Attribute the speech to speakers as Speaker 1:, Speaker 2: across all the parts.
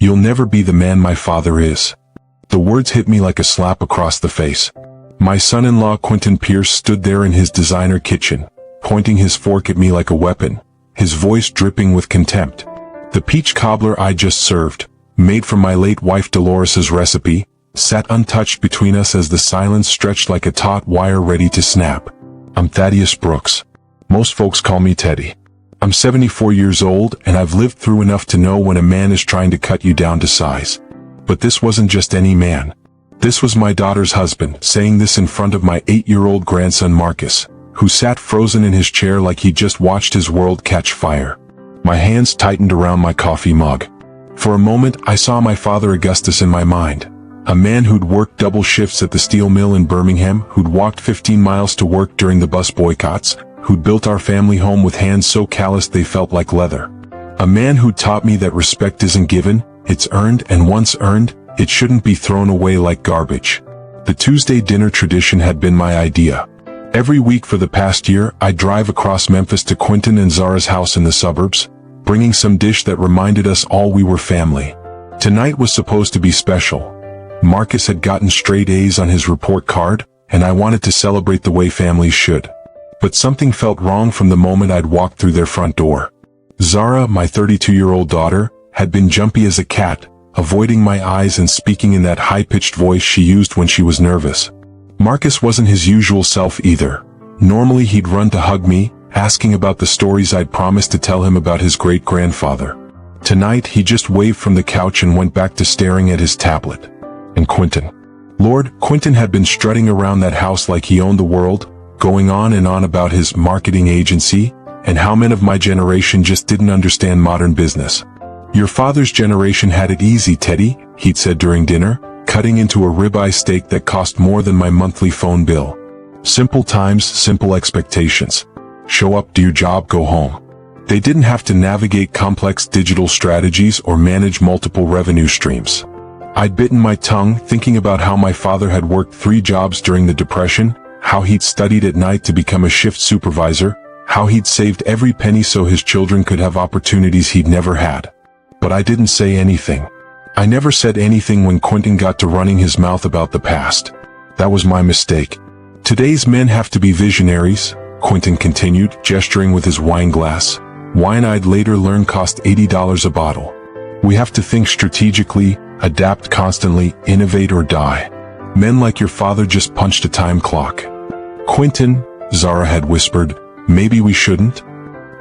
Speaker 1: You'll never be the man my father is." The words hit me like a slap across the face. My son-in-law Quentin Pierce stood there in his designer kitchen, pointing his fork at me like a weapon, his voice dripping with contempt. The peach cobbler I just served, made from my late wife Dolores's recipe, sat untouched between us as the silence stretched like a taut wire ready to snap. "I'm Thaddeus Brooks. Most folks call me Teddy. I'm 74 years old, and I've lived through enough to know when a man is trying to cut you down to size. But this wasn't just any man. This was my daughter's husband, saying this in front of my 8-year-old grandson Marcus, who sat frozen in his chair like he'd just watched his world catch fire." My hands tightened around my coffee mug. For a moment, I saw my father Augustus in my mind. A man who'd worked double shifts at the steel mill in Birmingham, who'd walked 15 miles to work during the bus boycotts, who'd built our family home with hands so calloused they felt like leather. A man who taught me that respect isn't given, it's earned, and once earned, it shouldn't be thrown away like garbage. The Tuesday dinner tradition had been my idea. Every week for the past year, I'd drive across Memphis to Quentin and Zara's house in the suburbs, bringing some dish that reminded us all we were family. Tonight was supposed to be special. Marcus had gotten straight A's on his report card, and I wanted to celebrate the way families should. But something felt wrong from the moment I'd walked through their front door. Zara, my 32-year-old daughter, had been jumpy as a cat, avoiding my eyes and speaking in that high-pitched voice she used when she was nervous. Marcus wasn't his usual self either. Normally he'd run to hug me, asking about the stories I'd promised to tell him about his great-grandfather. Tonight he just waved from the couch and went back to staring at his tablet. And Quentin. Lord, Quentin had been strutting around that house like he owned the world, going on and on about his marketing agency, and how men of my generation just didn't understand modern business. "Your father's generation had it easy, Teddy," he'd said during dinner, cutting into a ribeye steak that cost more than my monthly phone bill. "Simple times, simple expectations. Show up, do your job, go home." They didn't have to navigate complex digital strategies or manage multiple revenue streams. I'd bitten my tongue, thinking about how my father had worked 3 jobs during the Depression, how he'd studied at night to become a shift supervisor, how he'd saved every penny so his children could have opportunities he'd never had. But I didn't say anything. I never said anything when Quentin got to running his mouth about the past. That was my mistake. "Today's men have to be visionaries," Quentin continued, gesturing with his wine glass. "Wine I'd later learn cost $80 a bottle. We have to think strategically, adapt constantly, innovate or die. Men like your father just punched a time clock." "Quentin," Zara had whispered, "maybe we shouldn't?"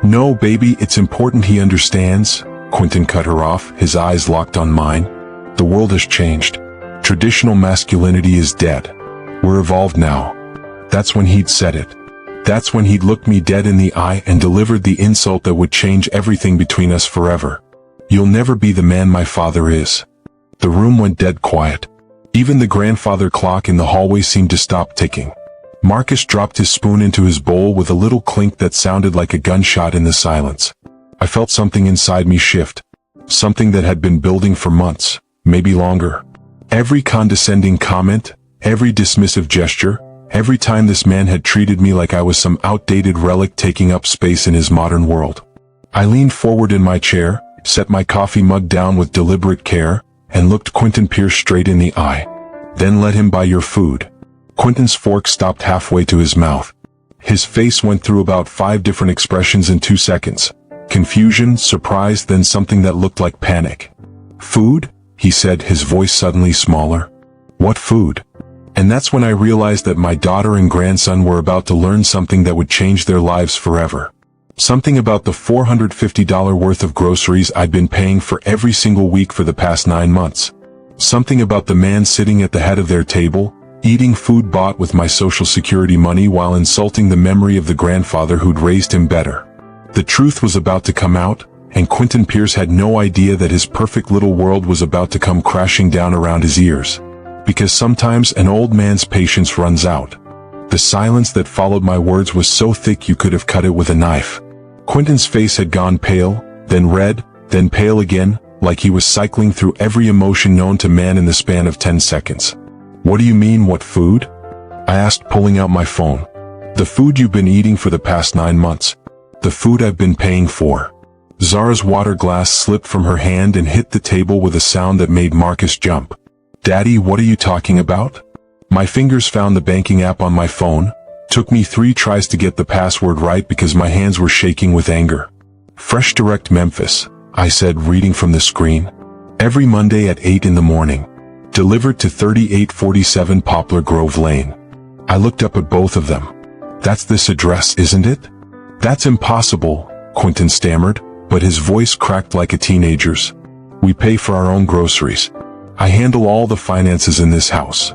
Speaker 1: "No, baby, it's important he understands." Quentin cut her off, his eyes locked on mine. "The world has changed. Traditional masculinity is dead. We're evolved now." That's when he'd said it. That's when he'd looked me dead in the eye and delivered the insult that would change everything between us forever. "You'll never be the man my father is." The room went dead quiet. Even the grandfather clock in the hallway seemed to stop ticking. Marcus dropped his spoon into his bowl with a little clink that sounded like a gunshot in the silence. I felt something inside me shift. Something that had been building for months, maybe longer. Every condescending comment, every dismissive gesture, every time this man had treated me like I was some outdated relic taking up space in his modern world. I leaned forward in my chair, set my coffee mug down with deliberate care, and looked Quentin Pierce straight in the eye. "Then let him buy your food." Quentin's fork stopped halfway to his mouth. His face went through about 5 different expressions in 2 seconds. Confusion, surprise, then something that looked like panic. "Food?" he said, his voice suddenly smaller. "What food?" And that's when I realized that my daughter and grandson were about to learn something that would change their lives forever. Something about the $450 worth of groceries I'd been paying for every single week for the past 9 months. Something about the man sitting at the head of their table, eating food bought with my Social Security money while insulting the memory of the grandfather who'd raised him better. The truth was about to come out, and Quentin Pierce had no idea that his perfect little world was about to come crashing down around his ears. Because sometimes an old man's patience runs out. The silence that followed my words was so thick you could have cut it with a knife. Quentin's face had gone pale, then red, then pale again, like he was cycling through every emotion known to man in the span of 10 seconds. "What do you mean, what food?" I asked, pulling out my phone. "The food you've been eating for the past 9 months. The food I've been paying for." Zara's water glass slipped from her hand and hit the table with a sound that made Marcus jump. "Daddy, what are you talking about?" My fingers found the banking app on my phone. Took me 3 tries to get the password right because my hands were shaking with anger. "Fresh Direct Memphis," I said, reading from the screen. "Every Monday at 8 in the morning. Delivered to 3847 Poplar Grove Lane." I looked up at both of them. "That's this address, isn't it?" "That's impossible," Quentin stammered, but his voice cracked like a teenager's. "We pay for our own groceries. I handle all the finances in this house."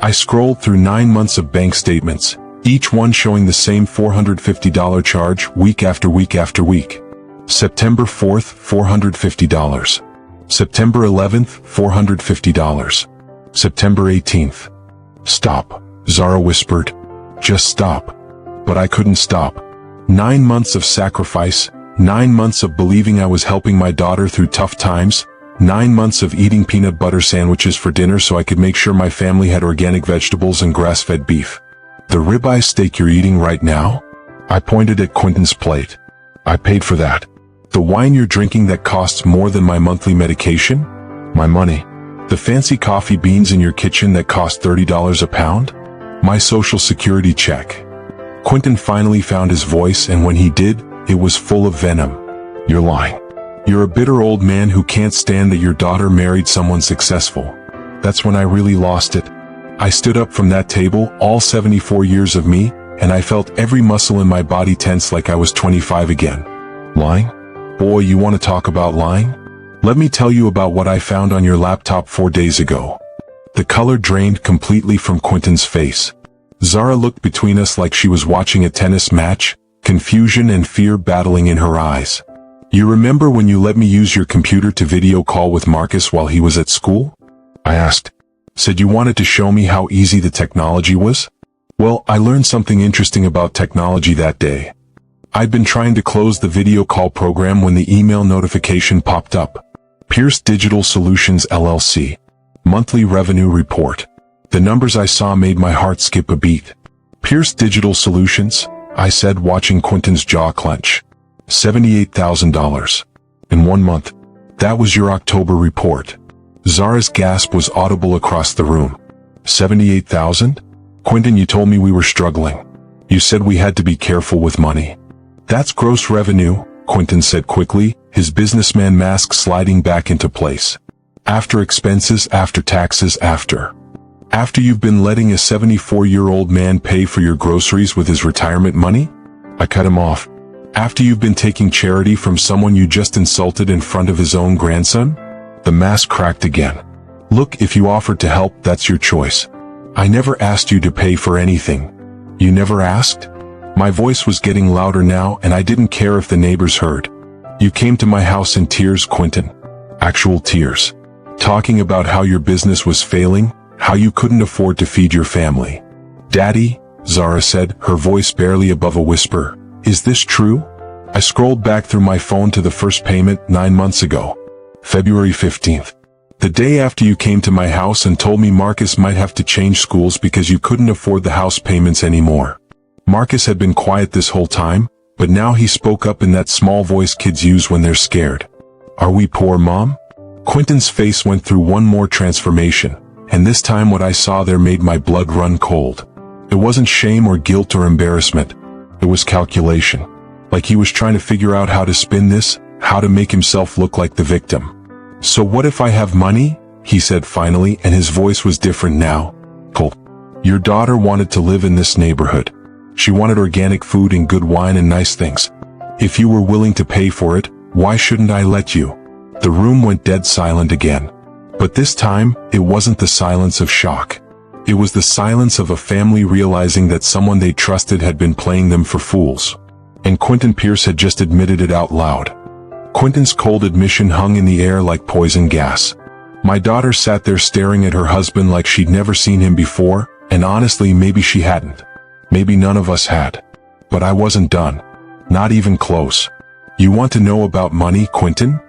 Speaker 1: I scrolled through 9 months of bank statements, each one showing the same $450 charge week after week after week. September 4th, $450. September 11th, $450. September 18th. "Stop," Zara whispered. "Just stop." But I couldn't stop. 9 months of sacrifice, 9 months of believing I was helping my daughter through tough times, 9 months of eating peanut butter sandwiches for dinner so I could make sure my family had organic vegetables and grass-fed beef. "The ribeye steak you're eating right now?" I pointed at Quentin's plate. "I paid for that." "The wine you're drinking that costs more than my monthly medication?" "My money." "The fancy coffee beans in your kitchen that cost $30 a pound?" "My social security check." Quentin finally found his voice, and when he did, it was full of venom. "You're lying. You're a bitter old man who can't stand that your daughter married someone successful." That's when I really lost it. I stood up from that table, all 74 years of me, and I felt every muscle in my body tense like I was 25 again. "Lying? Boy, you want to talk about lying? Let me tell you about what I found on your laptop 4 days ago." The color drained completely from Quentin's face. Zara looked between us like she was watching a tennis match, confusion and fear battling in her eyes. "You remember when you let me use your computer to video call with Marcus while he was at school?" I asked. "Said you wanted to show me how easy the technology was?" Well, I learned something interesting about technology that day. I'd been trying to close the video call program when the email notification popped up. Pierce Digital Solutions LLC. Monthly Revenue Report. The numbers I saw made my heart skip a beat. "Pierce Digital Solutions," I said, watching Quentin's jaw clench. $78,000. In 1 month. That was your October report. Zara's gasp was audible across the room. 78,000? Quentin, you told me we were struggling. You said we had to be careful with money. That's gross revenue, Quentin said quickly, his businessman mask sliding back into place. After expenses, after taxes, after you've been letting a 74-year-old man pay for your groceries with his retirement money? I cut him off. After you've been taking charity from someone you just insulted in front of his own grandson? The mask cracked again. Look, if you offered to help, that's your choice. I never asked you to pay for anything. You never asked? My voice was getting louder now, and I didn't care if the neighbors heard. You came to my house in tears, Quentin. Actual tears. Talking about how your business was failing, how you couldn't afford to feed your family. Daddy, Zara said, her voice barely above a whisper, is this true? I scrolled back through my phone to the first payment 9 months ago. February 15th. The day after you came to my house and told me Marcus might have to change schools because you couldn't afford the house payments anymore. Marcus had been quiet this whole time, but now he spoke up in that small voice kids use when they're scared. Are we poor, Mom? Quentin's face went through one more transformation, and this time what I saw there made my blood run cold. It wasn't shame or guilt or embarrassment. It was calculation. Like he was trying to figure out how to spin this, how to make himself look like the victim. So what if I have money? He said finally, and his voice was different now. Cool. Your daughter wanted to live in this neighborhood. She wanted organic food and good wine and nice things. If you were willing to pay for it, why shouldn't I let you? The room went dead silent again. But this time, it wasn't the silence of shock. It was the silence of a family realizing that someone they trusted had been playing them for fools. And Quentin Pierce had just admitted it out loud. Quentin's cold admission hung in the air like poison gas. My daughter sat there staring at her husband like she'd never seen him before, and honestly, maybe she hadn't. Maybe none of us had. But I wasn't done. Not even close. You want to know about money, Quentin?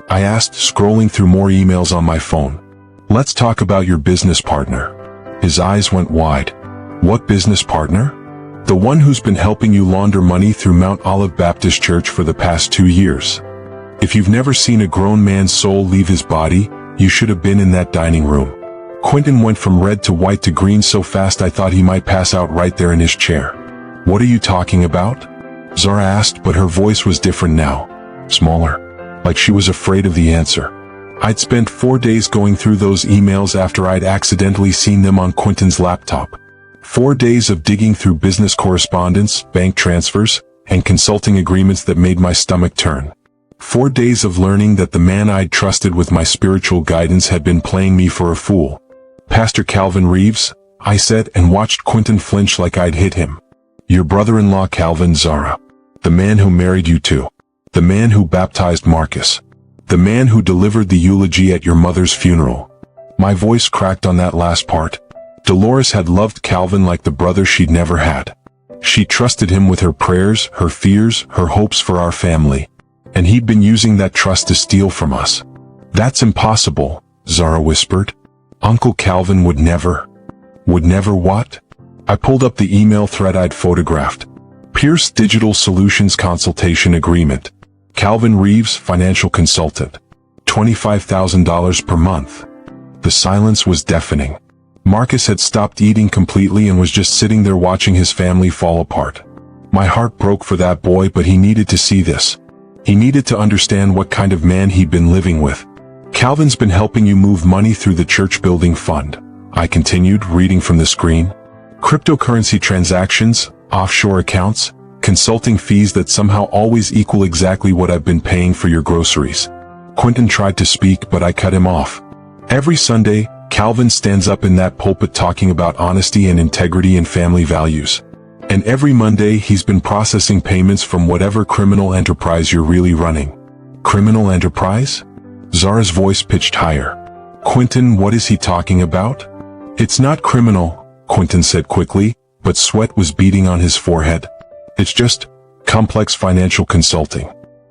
Speaker 1: I asked, scrolling through more emails on my phone. Let's talk about your business partner. His eyes went wide. What business partner? The one who's been helping you launder money through Mount Olive Baptist Church for the past 2 years. If you've never seen a grown man's soul leave his body, you should have been in that dining room. Quentin went from red to white to green so fast I thought he might pass out right there in his chair. "What are you talking about?" Zara asked, but her voice was different now. Smaller. Like she was afraid of the answer. I'd spent 4 days going through those emails after I'd accidentally seen them on Quentin's laptop. 4 days of digging through business correspondence, bank transfers, and consulting agreements that made my stomach turn. 4 days of learning that the man I'd trusted with my spiritual guidance had been playing me for a fool. "Pastor Calvin Reeves," I said, and watched Quentin flinch like I'd hit him. "Your brother-in-law Calvin, Zara. The man who married you too. The man who baptized Marcus. The man who delivered the eulogy at your mother's funeral." My voice cracked on that last part. Dolores had loved Calvin like the brother she'd never had. She trusted him with her prayers, her fears, her hopes for our family. And he'd been using that trust to steal from us. "That's impossible," Zara whispered. "Uncle Calvin would never." Would never what? I pulled up the email thread I'd photographed. Pierce Digital Solutions Consultation Agreement. Calvin Reeves, Financial Consultant. $25,000 per month. The silence was deafening. Marcus had stopped eating completely and was just sitting there watching his family fall apart. My heart broke for that boy, but he needed to see this. He needed to understand what kind of man he'd been living with. "Calvin's been helping you move money through the church building fund," I continued, reading from the screen. "Cryptocurrency transactions, offshore accounts, consulting fees that somehow always equal exactly what I've been paying for your groceries." Quentin tried to speak, but I cut him off. "Every Sunday, Calvin stands up in that pulpit talking about honesty and integrity and family values. And every Monday he's been processing payments from whatever criminal enterprise you're really running." "Criminal enterprise?" Zara's voice pitched higher. "Quentin, what is he talking about?" "It's not criminal," Quentin said quickly, but sweat was beading on his forehead. "It's just complex financial consulting.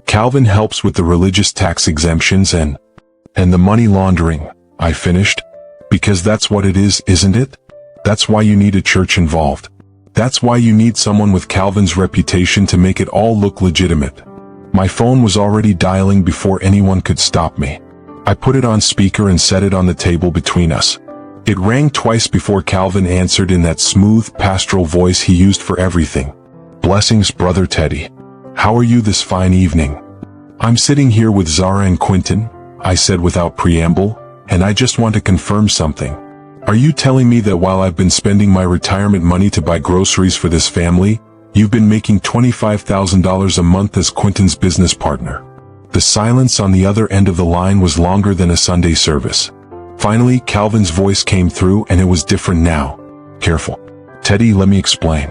Speaker 1: Calvin helps with the religious tax exemptions and the money laundering," I finished. "Because that's what it is, isn't it? That's why you need a church involved. That's why you need someone with Calvin's reputation to make it all look legitimate." My phone was already dialing before anyone could stop me. I put it on speaker and set it on the table between us. It rang twice before Calvin answered in that smooth, pastoral voice he used for everything. "Blessings, Brother Teddy. How are you this fine evening?" "I'm sitting here with Zara and Quentin," I said without preamble, "and I just want to confirm something. Are you telling me that while I've been spending my retirement money to buy groceries for this family, you've been making $25,000 a month as Quentin's business partner?" The silence on the other end of the line was longer than a Sunday service. Finally, Calvin's voice came through, and it was different now. "Careful. Teddy, let me explain.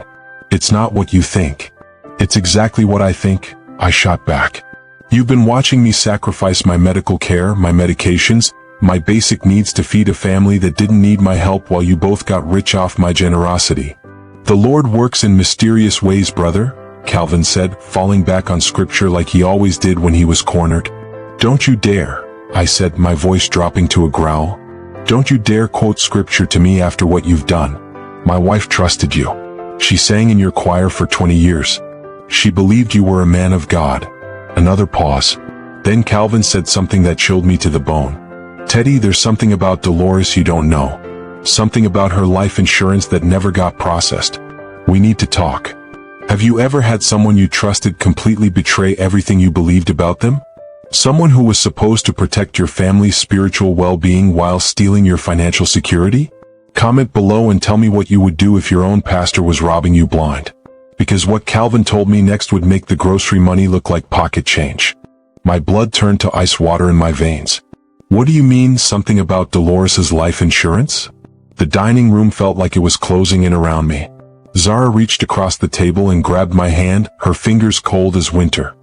Speaker 1: It's not what you think. It's exactly what I think," I shot back. "You've been watching me sacrifice my medical care, my medications, my basic needs to feed a family that didn't need my help while you both got rich off my generosity. The Lord works in mysterious ways, brother," Calvin said, falling back on scripture like he always did when he was cornered. "Don't you dare," I said, my voice dropping to a growl. "Don't you dare quote scripture to me after what you've done. My wife trusted you. She sang in your choir for 20 years. She believed you were a man of God." Another pause. Then Calvin said something that chilled me to the bone. "Teddy, there's something about Dolores you don't know. Something about her life insurance that never got processed. We need to talk. Have you ever had someone you trusted completely betray everything you believed about them? Someone who was supposed to protect your family's spiritual well-being while stealing your financial security? Comment below and tell me what you would do if your own pastor was robbing you blind. Because what Calvin told me next would make the grocery money look like pocket change." My blood turned to ice water in my veins. "What do you mean, something about Dolores's life insurance?" The dining room felt like it was closing in around me. Zara reached across the table and grabbed my hand, her fingers cold as winter.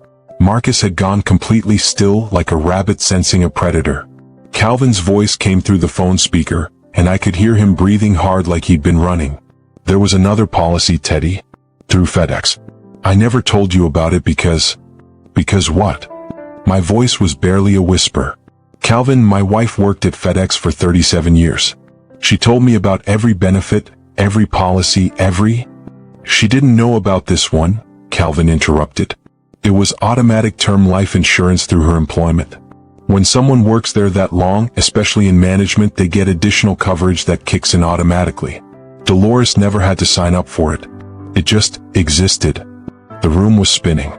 Speaker 1: Marcus had gone completely still, like a rabbit sensing a predator. Calvin's voice came through the phone speaker, and I could hear him breathing hard like he'd been running. "There was another policy, Teddy. Through FedEx. I never told you about it because..." "Because what?" My voice was barely a whisper. "Calvin, my wife worked at FedEx for 37 years. She told me about every benefit, every policy, every..." "She didn't know about this one," Calvin interrupted. It was automatic term life insurance through her employment. When someone works there that long, especially in management, they get additional coverage that kicks in automatically. Dolores never had to sign up for it. It just existed. The room was spinning.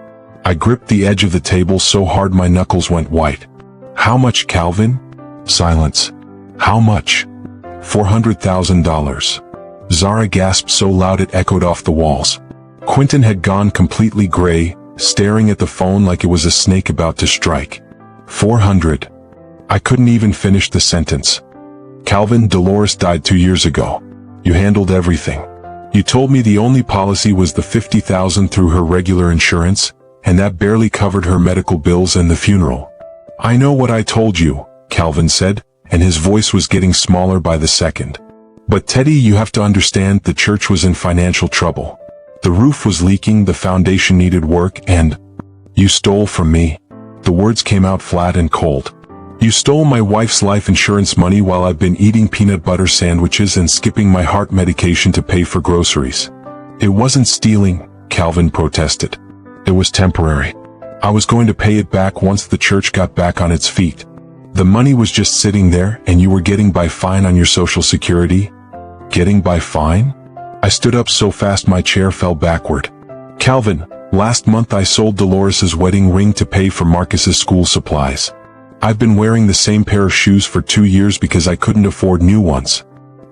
Speaker 1: I gripped the edge of the table so hard my knuckles went white. How much, Calvin? Silence. How much? $400,000. Zara gasped so loud it echoed off the walls. Quentin had gone completely gray, staring at the phone like it was a snake about to strike. 400. I couldn't even finish the sentence. Calvin, Dolores died 2 years ago. You handled everything. You told me the only policy was the $50,000 through her regular insurance, and that barely covered her medical bills and the funeral. I know what I told you, Calvin said, and his voice was getting smaller by the second. But Teddy, you have to understand, the church was in financial trouble. The roof was leaking, the foundation needed work, and you stole from me. The words came out flat and cold. You stole my wife's life insurance money while I've been eating peanut butter sandwiches and skipping my heart medication to pay for groceries. It wasn't stealing, Calvin protested. It was temporary. I was going to pay it back once the church got back on its feet. The money was just sitting there, and you were getting by fine on your Social Security? Getting by fine? I stood up so fast my chair fell backward. Calvin, last month I sold Dolores's wedding ring to pay for Marcus's school supplies. I've been wearing the same pair of shoes for 2 years because I couldn't afford new ones.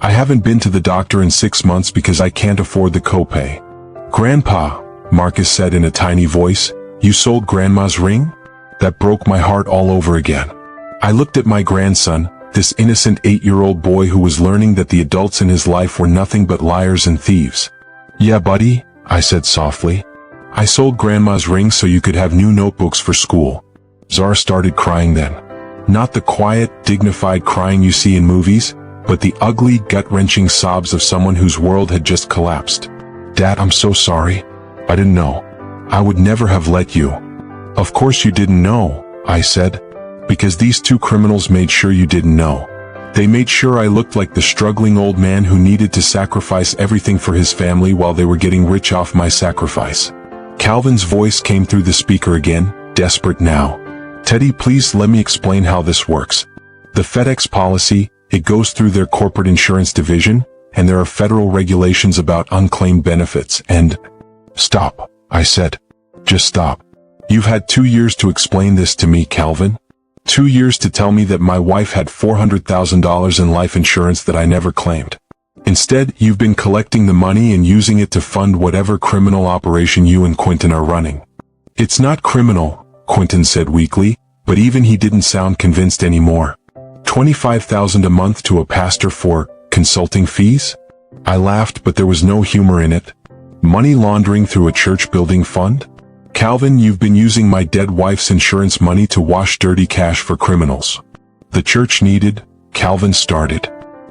Speaker 1: I haven't been to the doctor in 6 months because I can't afford the copay. Grandpa, Marcus said in a tiny voice, you sold Grandma's ring? That broke my heart all over again. I looked at my grandson, this innocent 8-year-old boy who was learning that the adults in his life were nothing but liars and thieves. Yeah, buddy, I said softly. I sold Grandma's ring so you could have new notebooks for school. Zara started crying then. Not the quiet, dignified crying you see in movies, but the ugly, gut-wrenching sobs of someone whose world had just collapsed. Dad, I'm so sorry. I didn't know. I would never have let you. Of course you didn't know, I said. Because these two criminals made sure you didn't know. They made sure I looked like the struggling old man who needed to sacrifice everything for his family while they were getting rich off my sacrifice. Calvin's voice came through the speaker again, desperate now. Teddy, please let me explain how this works. The FedEx policy, it goes through their corporate insurance division, and there are federal regulations about unclaimed benefits, and... Stop, I said. Just stop. You've had 2 years to explain this to me, Calvin. 2 years to tell me that my wife had $400,000 in life insurance that I never claimed. Instead, you've been collecting the money and using it to fund whatever criminal operation you and Quentin are running. It's not criminal, Quentin said weakly, but even he didn't sound convinced anymore. $25,000 a month to a pastor for consulting fees? I laughed, but there was no humor in it. Money laundering through a church building fund? Calvin, you've been using my dead wife's insurance money to wash dirty cash for criminals. The church needed, Calvin started.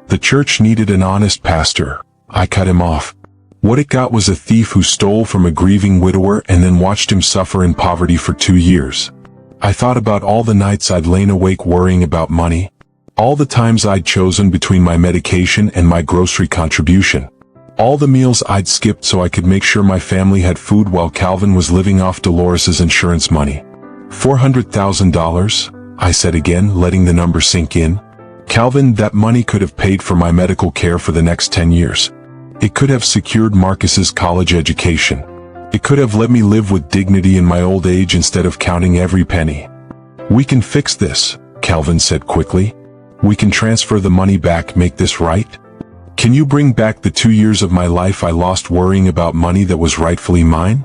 Speaker 1: The church needed an honest pastor. I cut him off. What it got was a thief who stole from a grieving widower and then watched him suffer in poverty for 2 years. I thought about all the nights I'd lain awake worrying about money. All the times I'd chosen between my medication and my grocery contribution. All the meals I'd skipped so I could make sure my family had food while Calvin was living off Dolores's insurance money. $400,000, I said again, letting the number sink in. Calvin, that money could have paid for my medical care for the next 10 years. It could have secured Marcus's college education. It could have let me live with dignity in my old age instead of counting every penny. We can fix this, Calvin said quickly. We can transfer the money back, make this right. Can you bring back the 2 years of my life I lost worrying about money that was rightfully mine?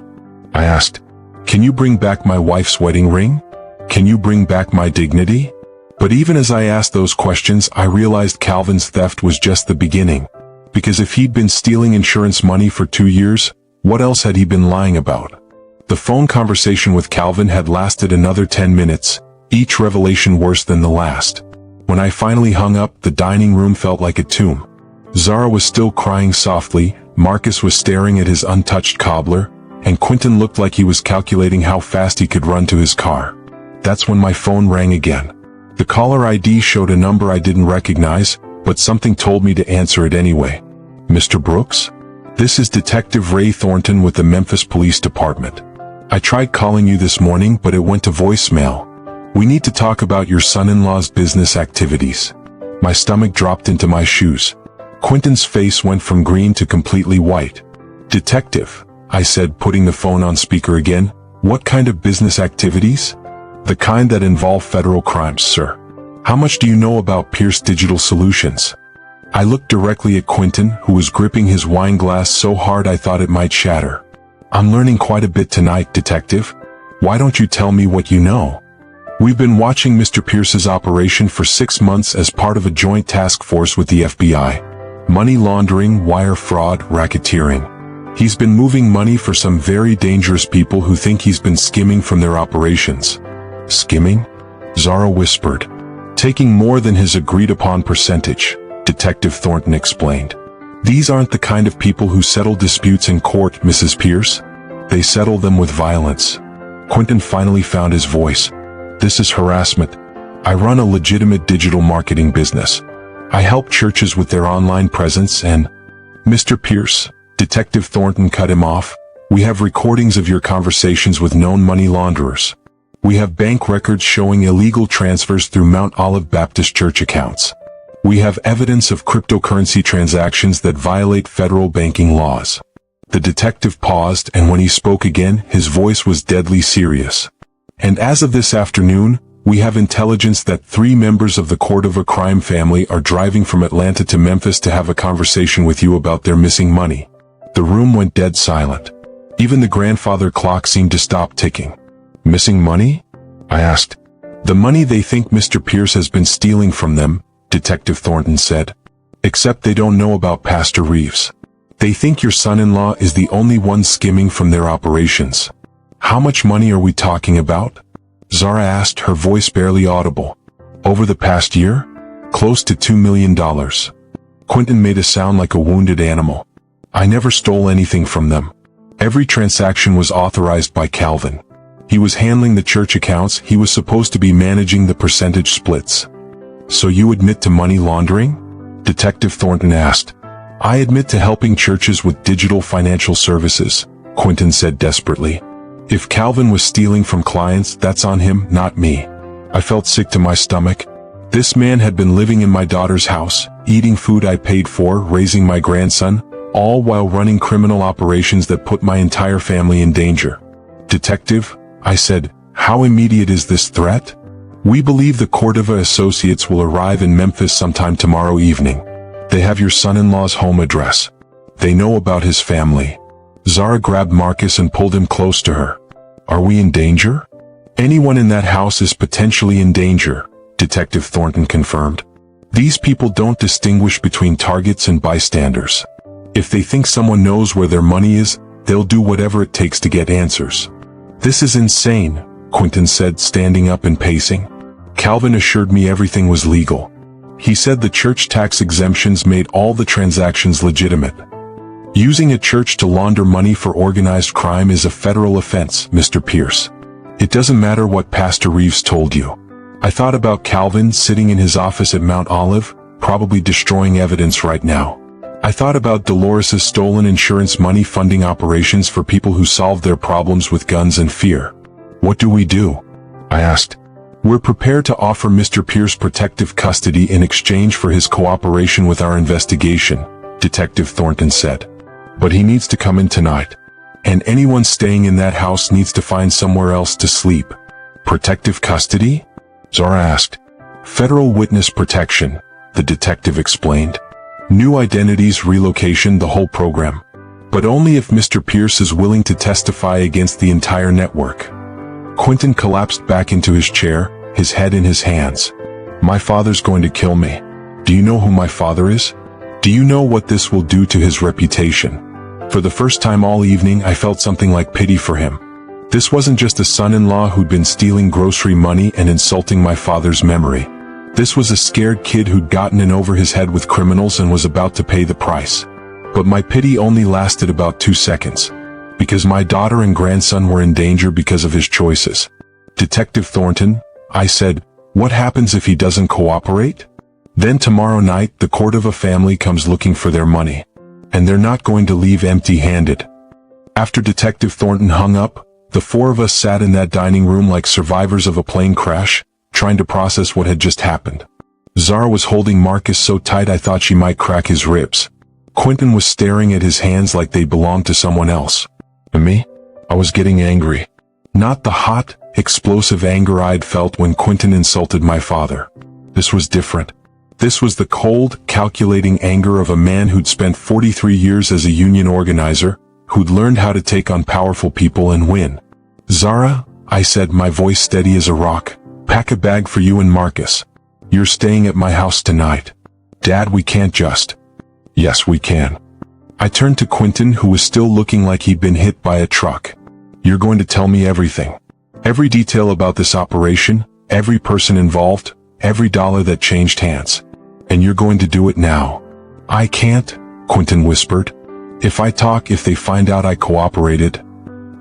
Speaker 1: I asked. Can you bring back my wife's wedding ring? Can you bring back my dignity? But even as I asked those questions, I realized Calvin's theft was just the beginning. Because if he'd been stealing insurance money for 2 years, what else had he been lying about? The phone conversation with Calvin had lasted another 10 minutes, each revelation worse than the last. When I finally hung up, the dining room felt like a tomb. Zara was still crying softly, Marcus was staring at his untouched cobbler, and Quentin looked like he was calculating how fast he could run to his car. That's when my phone rang again. The caller ID showed a number I didn't recognize, but something told me to answer it anyway. Mr. Brooks? This is Detective Ray Thornton with the Memphis Police Department. I tried calling you this morning, but it went to voicemail. We need to talk about your son-in-law's business activities. My stomach dropped into my shoes. Quentin's face went from green to completely white. Detective, I said, putting the phone on speaker again. What kind of business activities? The kind that involve federal crimes, sir. How much do you know about Pierce Digital Solutions? I looked directly at Quentin, who was gripping his wine glass so hard I thought it might shatter. I'm learning quite a bit tonight, Detective. Why don't you tell me what you know? We've been watching Mr. Pierce's operation for 6 months as part of a joint task force with the FBI. Money laundering, wire fraud, racketeering. He's been moving money for some very dangerous people who think he's been skimming from their operations. Skimming? Zara whispered. Taking more than his agreed-upon percentage, Detective Thornton explained. These aren't the kind of people who settle disputes in court, Mrs. Pierce. They settle them with violence. Quentin finally found his voice. This is harassment. I run a legitimate digital marketing business. I help churches with their online presence and... Mr. Pierce, Detective Thornton cut him off. We have recordings of your conversations with known money launderers. We have bank records showing illegal transfers through Mount Olive Baptist Church accounts. We have evidence of cryptocurrency transactions that violate federal banking laws. The detective paused, and when he spoke again, his voice was deadly serious. And as of this afternoon, we have intelligence that 3 members of the Cordova crime family are driving from Atlanta to Memphis to have a conversation with you about their missing money. The room went dead silent. Even the grandfather clock seemed to stop ticking. Missing money? I asked. The money they think Mr. Pierce has been stealing from them, Detective Thornton said. Except they don't know about Pastor Reeves. They think your son-in-law is the only one skimming from their operations. How much money are we talking about? Zara asked, her voice barely audible. Over the past year? Close to $2 million. Quentin made a sound like a wounded animal. I never stole anything from them. Every transaction was authorized by Calvin. He was handling the church accounts, he was supposed to be managing the percentage splits. So you admit to money laundering? Detective Thornton asked. I admit to helping churches with digital financial services, Quentin said desperately. If Calvin was stealing from clients, that's on him, not me. I felt sick to my stomach. This man had been living in my daughter's house, eating food I paid for, raising my grandson, all while running criminal operations that put my entire family in danger. Detective, I said, how immediate is this threat? We believe the Cordova associates will arrive in Memphis sometime tomorrow evening. They have your son-in-law's home address. They know about his family. Zara grabbed Marcus and pulled him close to her. Are we in danger? Anyone in that house is potentially in danger, Detective Thornton confirmed. These people don't distinguish between targets and bystanders. If they think someone knows where their money is, they'll do whatever it takes to get answers. This is insane, Quentin said, standing up and pacing. Calvin assured me everything was legal. He said the church tax exemptions made all the transactions legitimate. Using a church to launder money for organized crime is a federal offense, Mr. Pierce. It doesn't matter what Pastor Reeves told you. I thought about Calvin sitting in his office at Mount Olive, probably destroying evidence right now. I thought about Dolores's stolen insurance money funding operations for people who solve their problems with guns and fear. What do we do? I asked. We're prepared to offer Mr. Pierce protective custody in exchange for his cooperation with our investigation, Detective Thornton said. But he needs to come in tonight. And anyone staying in that house needs to find somewhere else to sleep. Protective custody? Zara asked. Federal witness protection, the detective explained. New identities, relocation, the whole program. But only if Mr. Pierce is willing to testify against the entire network. Quentin collapsed back into his chair, his head in his hands. My father's going to kill me. Do you know who my father is? Do you know what this will do to his reputation? For the first time all evening, I felt something like pity for him. This wasn't just a son-in-law who'd been stealing grocery money and insulting my father's memory. This was a scared kid who'd gotten in over his head with criminals and was about to pay the price. But my pity only lasted about 2 seconds. Because my daughter and grandson were in danger because of his choices. Detective Thornton, I said, what happens if he doesn't cooperate? Then tomorrow night, the Cordova family comes looking for their money. And they're not going to leave empty-handed. After Detective Thornton hung up, The four of us sat in that dining room like survivors of a plane crash, trying to process what had just happened. Zara was holding Marcus so tight I thought she might crack his ribs. Quentin was staring at his hands like they belonged to someone else. And me? I was getting angry. Not the hot, explosive anger I'd felt when Quentin insulted my father. This was different. This was the cold, calculating anger of a man who'd spent 43 years as a union organizer, who'd learned how to take on powerful people and win. Zara, I said, my voice steady as a rock, pack a bag for you and Marcus. You're staying at my house tonight. Dad, we can't just. Yes, we can. I turned to Quentin, who was still looking like he'd been hit by a truck. You're going to tell me everything. Every detail about this operation, every person involved, every dollar that changed hands. And you're going to do it now. I can't, Quentin whispered. If I talk, if they find out I cooperated.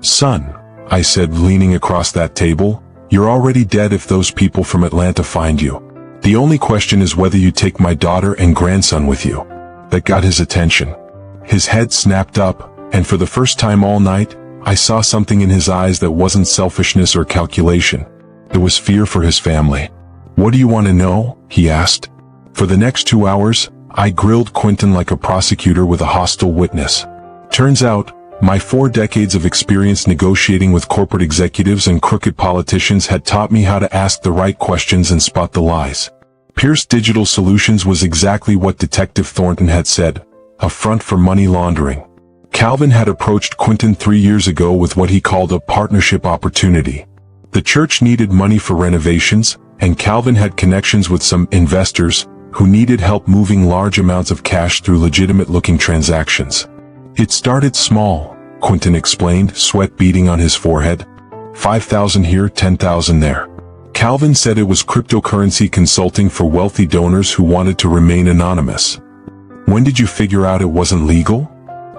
Speaker 1: Son, I said, leaning across that table, you're already dead if those people from Atlanta find you. The only question is whether you take my daughter and grandson with you. That got his attention. His head snapped up, and for the first time all night, I saw something in his eyes that wasn't selfishness or calculation. It was fear for his family. What do you want to know? He asked. For the next 2 hours, I grilled Quentin like a prosecutor with a hostile witness. Turns out, my 4 decades of experience negotiating with corporate executives and crooked politicians had taught me how to ask the right questions and spot the lies. Pierce Digital Solutions was exactly what Detective Thornton had said, a front for money laundering. Calvin had approached Quentin 3 years ago with what he called a partnership opportunity. The church needed money for renovations, and Calvin had connections with some investors who needed help moving large amounts of cash through legitimate-looking transactions. It started small, Quentin explained, sweat beading on his forehead. 5,000 here, 10,000 there. Calvin said it was cryptocurrency consulting for wealthy donors who wanted to remain anonymous. When did you figure out it wasn't legal?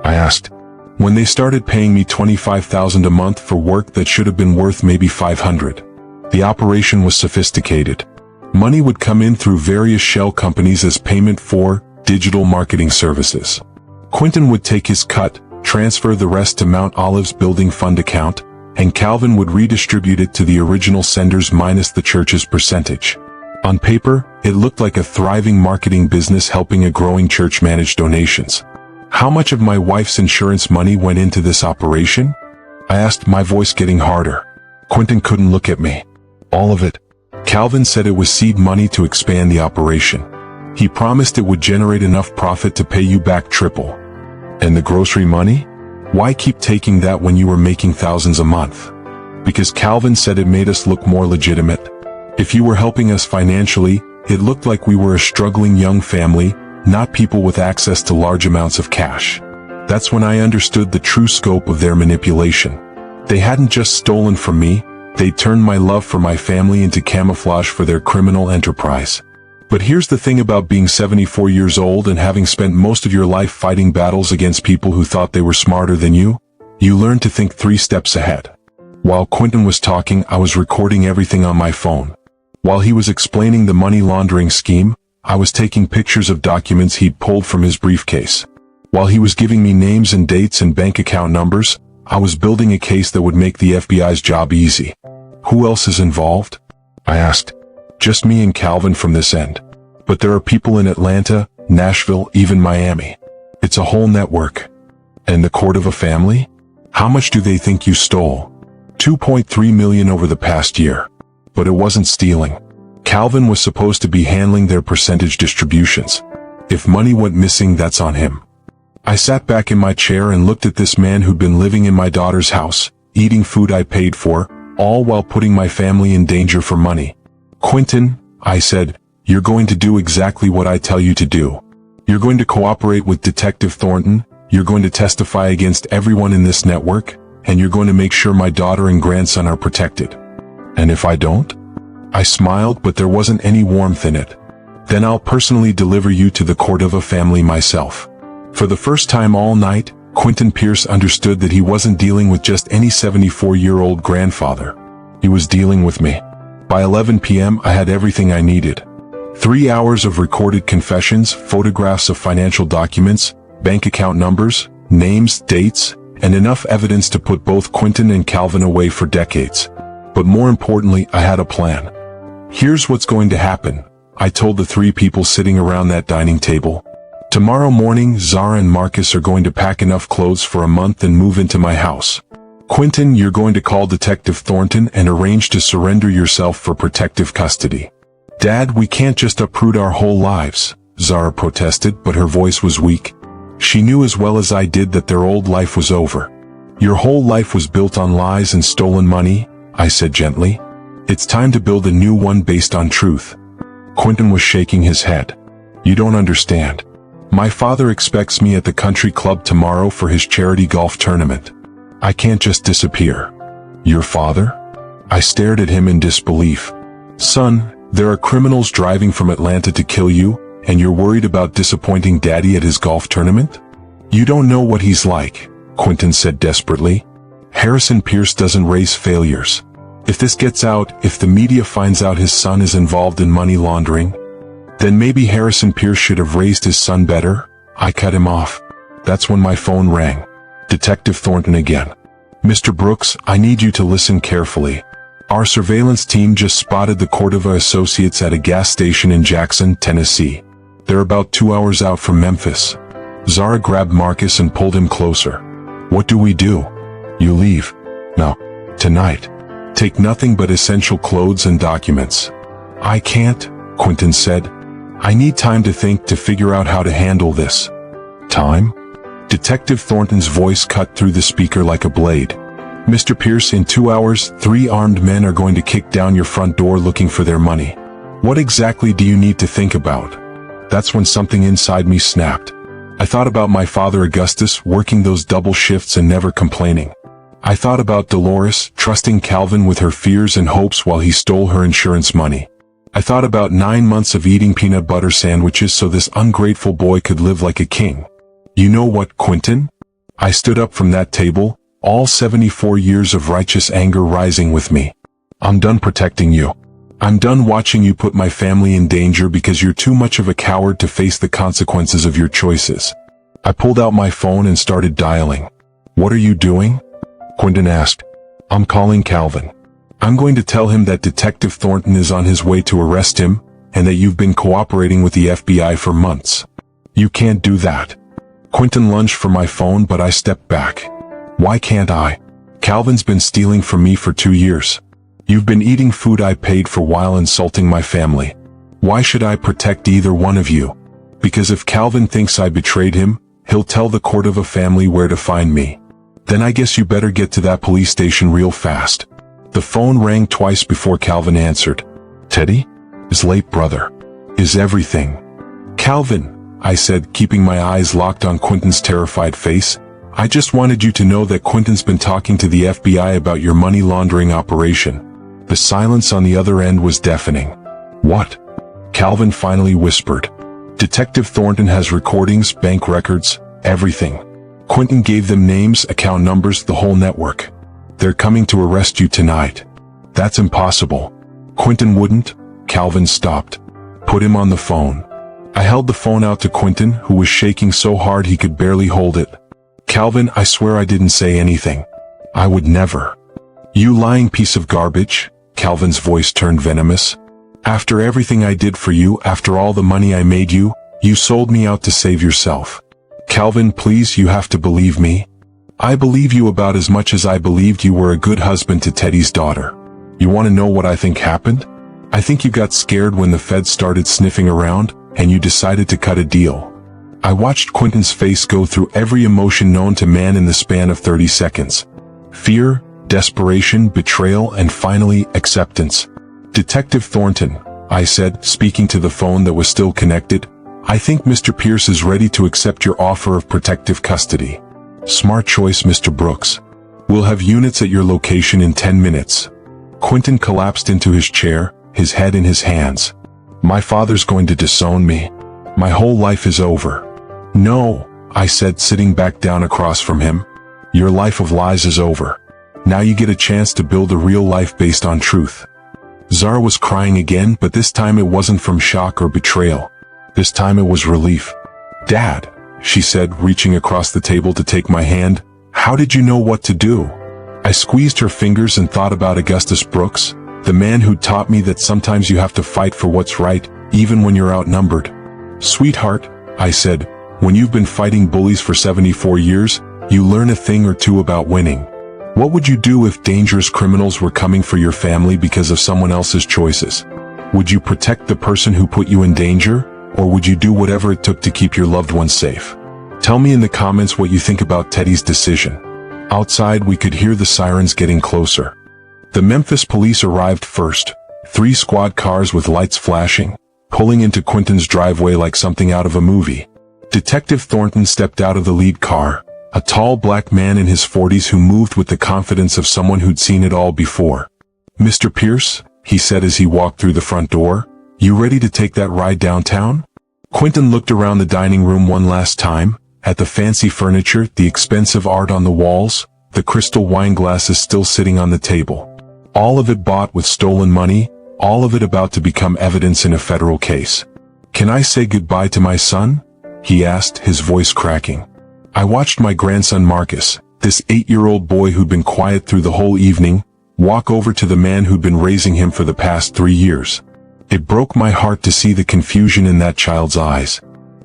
Speaker 1: I asked. When they started paying me $25,000 a month for work that should have been worth maybe $500. The operation was sophisticated. Money would come in through various shell companies as payment for digital marketing services. Quentin would take his cut, transfer the rest to Mount Olive's building fund account, and Calvin would redistribute it to the original senders minus the church's percentage. On paper, it looked like a thriving marketing business helping a growing church manage donations. How much of my wife's insurance money went into this operation? I asked, my voice getting harder. Quentin couldn't look at me. All of it. Calvin said it was seed money to expand the operation. He promised it would generate enough profit to pay you back triple. And the grocery money? Why keep taking that when you were making thousands a month? Because Calvin said it made us look more legitimate. If you were helping us financially, it looked like we were a struggling young family, not people with access to large amounts of cash. That's when I understood the true scope of their manipulation. They hadn't just stolen from me, they turned my love for my family into camouflage for their criminal enterprise. But here's the thing about being 74 years old and having spent most of your life fighting battles against people who thought they were smarter than you learn to think 3 steps ahead. While Quentin was talking, I was recording everything on my phone. While he was explaining the money laundering scheme, I was taking pictures of documents he'd pulled from his briefcase. While he was giving me names and dates and bank account numbers, I was building a case that would make the FBI's job easy. Who else is involved? I asked. Just me and Calvin from this end. But there are people in Atlanta, Nashville, even Miami. It's a whole network. And the court of a family? How much do they think you stole? $2.3 million over the past year. But it wasn't stealing. Calvin was supposed to be handling their percentage distributions. If money went missing, that's on him. I sat back in my chair and looked at this man who'd been living in my daughter's house, eating food I paid for, all while putting my family in danger for money. Quentin, I said, you're going to do exactly what I tell you to do. You're going to cooperate with Detective Thornton, you're going to testify against everyone in this network, and you're going to make sure my daughter and grandson are protected. And if I don't? I smiled, but there wasn't any warmth in it. Then I'll personally deliver you to the court of a family myself. For the first time all night, Quentin Pierce understood that he wasn't dealing with just any 74-year-old grandfather. He was dealing with me. By 11 p.m. I had everything I needed. 3 hours of recorded confessions, photographs of financial documents, bank account numbers, names, dates, and enough evidence to put both Quentin and Calvin away for decades. But more importantly, I had a plan. Here's what's going to happen, I told the three people sitting around that dining table. Tomorrow morning, Zara and Marcus are going to pack enough clothes for a month and move into my house. Quentin, you're going to call Detective Thornton and arrange to surrender yourself for protective custody. Dad, we can't just uproot our whole lives, Zara protested, but her voice was weak. She knew as well as I did that their old life was over. Your whole life was built on lies and stolen money, I said gently. It's time to build a new one based on truth. Quentin was shaking his head. You don't understand. My father expects me at the country club tomorrow for his charity golf tournament. I can't just disappear. Your father? I stared at him in disbelief. Son, there are criminals driving from Atlanta to kill you, and you're worried about disappointing Daddy at his golf tournament? You don't know what he's like, Quentin said desperately. Harrison Pierce doesn't raise failures. If this gets out, if the media finds out his son is involved in money laundering, then maybe Harrison Pierce should have raised his son better. I cut him off. That's when my phone rang. Detective Thornton again. Mr. Brooks, I need you to listen carefully. Our surveillance team just spotted the Cordova associates at a gas station in Jackson, Tennessee. They're about 2 hours out from Memphis. Zara grabbed Marcus and pulled him closer. What do we do? You leave. No. Tonight. Take nothing but essential clothes and documents. I can't, Quentin said. I need time to think, to figure out how to handle this. Time? Detective Thornton's voice cut through the speaker like a blade. Mr. Pierce, in 2 hours, 3 armed men are going to kick down your front door looking for their money. What exactly do you need to think about? That's when something inside me snapped. I thought about my father Augustus working those double shifts and never complaining. I thought about Dolores trusting Calvin with her fears and hopes while he stole her insurance money. I thought about 9 months of eating peanut butter sandwiches so this ungrateful boy could live like a king. You know what, Quentin? I stood up from that table, all 74 years of righteous anger rising with me. I'm done protecting you. I'm done watching you put my family in danger because you're too much of a coward to face the consequences of your choices. I pulled out my phone and started dialing. What are you doing? Quentin asked. I'm calling Calvin. I'm going to tell him that Detective Thornton is on his way to arrest him, and that you've been cooperating with the FBI for months. You can't do that. Quentin lunged for my phone, but I stepped back. Why can't I? Calvin's been stealing from me for 2 years. You've been eating food I paid for while insulting my family. Why should I protect either one of you? Because if Calvin thinks I betrayed him, he'll tell the Cordova family where to find me. Then I guess you better get to that police station real fast. The phone rang twice before Calvin answered. Teddy? His late brother. Is everything? Calvin, I said, keeping my eyes locked on Quentin's terrified face. I just wanted you to know that Quentin's been talking to the FBI about your money laundering operation. The silence on the other end was deafening. What? Calvin finally whispered. Detective Thornton has recordings, bank records, everything. Quentin gave them names, account numbers, the whole network. They're coming to arrest you tonight. That's impossible. Quentin wouldn't. Calvin stopped. Put him on the phone. I held the phone out to Quentin, who was shaking so hard he could barely hold it. Calvin, I swear I didn't say anything. I would never. You lying piece of garbage. Calvin's voice turned venomous. After everything I did for you, after all the money I made you, you sold me out to save yourself. Calvin, please, you have to believe me. I believe you about as much as I believed you were a good husband to Teddy's daughter. You want to know what I think happened? I think you got scared when the feds started sniffing around, and you decided to cut a deal. I watched Quentin's face go through every emotion known to man in the span of 30 seconds. Fear, desperation, betrayal, and finally, acceptance. Detective Thornton, I said, speaking to the phone that was still connected, I think Mr. Pierce is ready to accept your offer of protective custody. Smart choice, Mr. Brooks. We'll have units at your location in 10 minutes. Quentin collapsed into his chair, his head in his hands. My father's going to disown me. My whole life is over. No, I said, sitting back down across from him. Your life of lies is over. Now you get a chance to build a real life based on truth. Zara was crying again, but this time it wasn't from shock or betrayal. This time it was relief. Dad, she said, reaching across the table to take my hand, How did you know what to do? I squeezed her fingers and thought about Augustus Brooks, the man who taught me that sometimes you have to fight for what's right, even when you're outnumbered. Sweetheart, I said, when you've been fighting bullies for 74 years, you learn a thing or two about winning. What would you do if dangerous criminals were coming for your family because of someone else's choices? Would you protect the person who put you in danger, or would you do whatever it took to keep your loved ones safe? Tell me in the comments what you think about Teddy's decision. Outside, we could hear the sirens getting closer. The Memphis police arrived first, 3 squad cars with lights flashing, pulling into Quentin's driveway like something out of a movie. Detective Thornton stepped out of the lead car, a tall black man in his 40s who moved with the confidence of someone who'd seen it all before. Mr. Pierce, he said as he walked through the front door, you ready to take that ride downtown? Quentin looked around the dining room one last time, at the fancy furniture, the expensive art on the walls, the crystal wine glasses still sitting on the table. All of it bought with stolen money, all of it about to become evidence in a federal case. Can I say goodbye to my son? He asked, his voice cracking. I watched my grandson Marcus, this 8-year-old boy who'd been quiet through the whole evening, walk over to the man who'd been raising him for the past 3 years. It broke my heart to see the confusion in that child's eyes.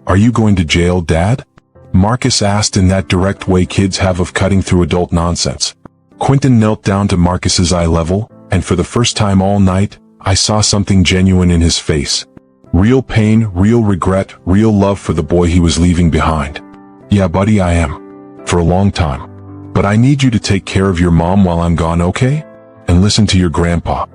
Speaker 1: Are you going to jail, Dad? Marcus asked in that direct way kids have of cutting through adult nonsense. Quentin knelt down to Marcus's eye level, and for the first time all night, I saw something genuine in his face. Real pain, real regret, real love for the boy he was leaving behind. Yeah, buddy, I am. For a long time. But I need you to take care of your mom while I'm gone, okay? And listen to your grandpa.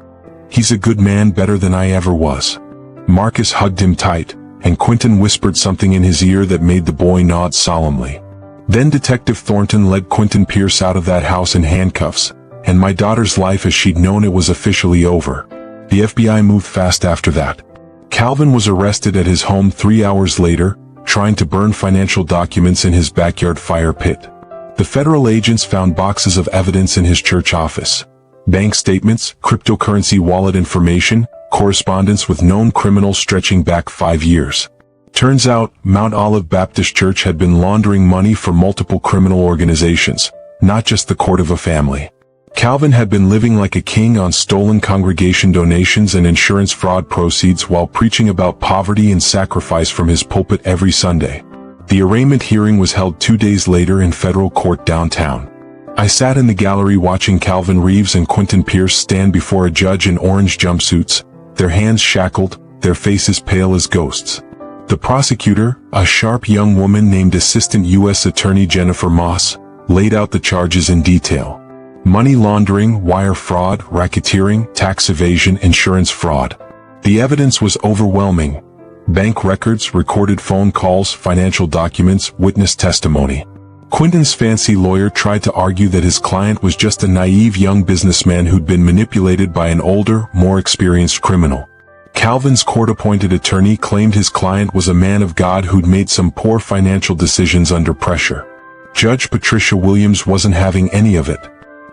Speaker 1: He's a good man, better than I ever was. Marcus hugged him tight, and Quentin whispered something in his ear that made the boy nod solemnly. Then Detective Thornton led Quentin Pierce out of that house in handcuffs, and my daughter's life as she'd known it was officially over. The FBI moved fast after that. Calvin was arrested at his home 3 hours later, trying to burn financial documents in his backyard fire pit. The federal agents found boxes of evidence in his church office. Bank statements, cryptocurrency wallet information, correspondence with known criminals stretching back 5 years. Turns out, Mount Olive Baptist Church had been laundering money for multiple criminal organizations, not just the court of a family. Calvin had been living like a king on stolen congregation donations and insurance fraud proceeds while preaching about poverty and sacrifice from his pulpit every Sunday. The arraignment hearing was held 2 days later in federal court downtown. I sat in the gallery watching Calvin Reeves and Quentin Pierce stand before a judge in orange jumpsuits, their hands shackled, their faces pale as ghosts. The prosecutor, a sharp young woman named Assistant U.S. Attorney Jennifer Moss, laid out the charges in detail. Money laundering, wire fraud, racketeering, tax evasion, insurance fraud. The evidence was overwhelming. Bank records, recorded phone calls, financial documents, witness testimony. Quentin's fancy lawyer tried to argue that his client was just a naive young businessman who'd been manipulated by an older, more experienced criminal. Calvin's court-appointed attorney claimed his client was a man of God who'd made some poor financial decisions under pressure. Judge Patricia Williams wasn't having any of it.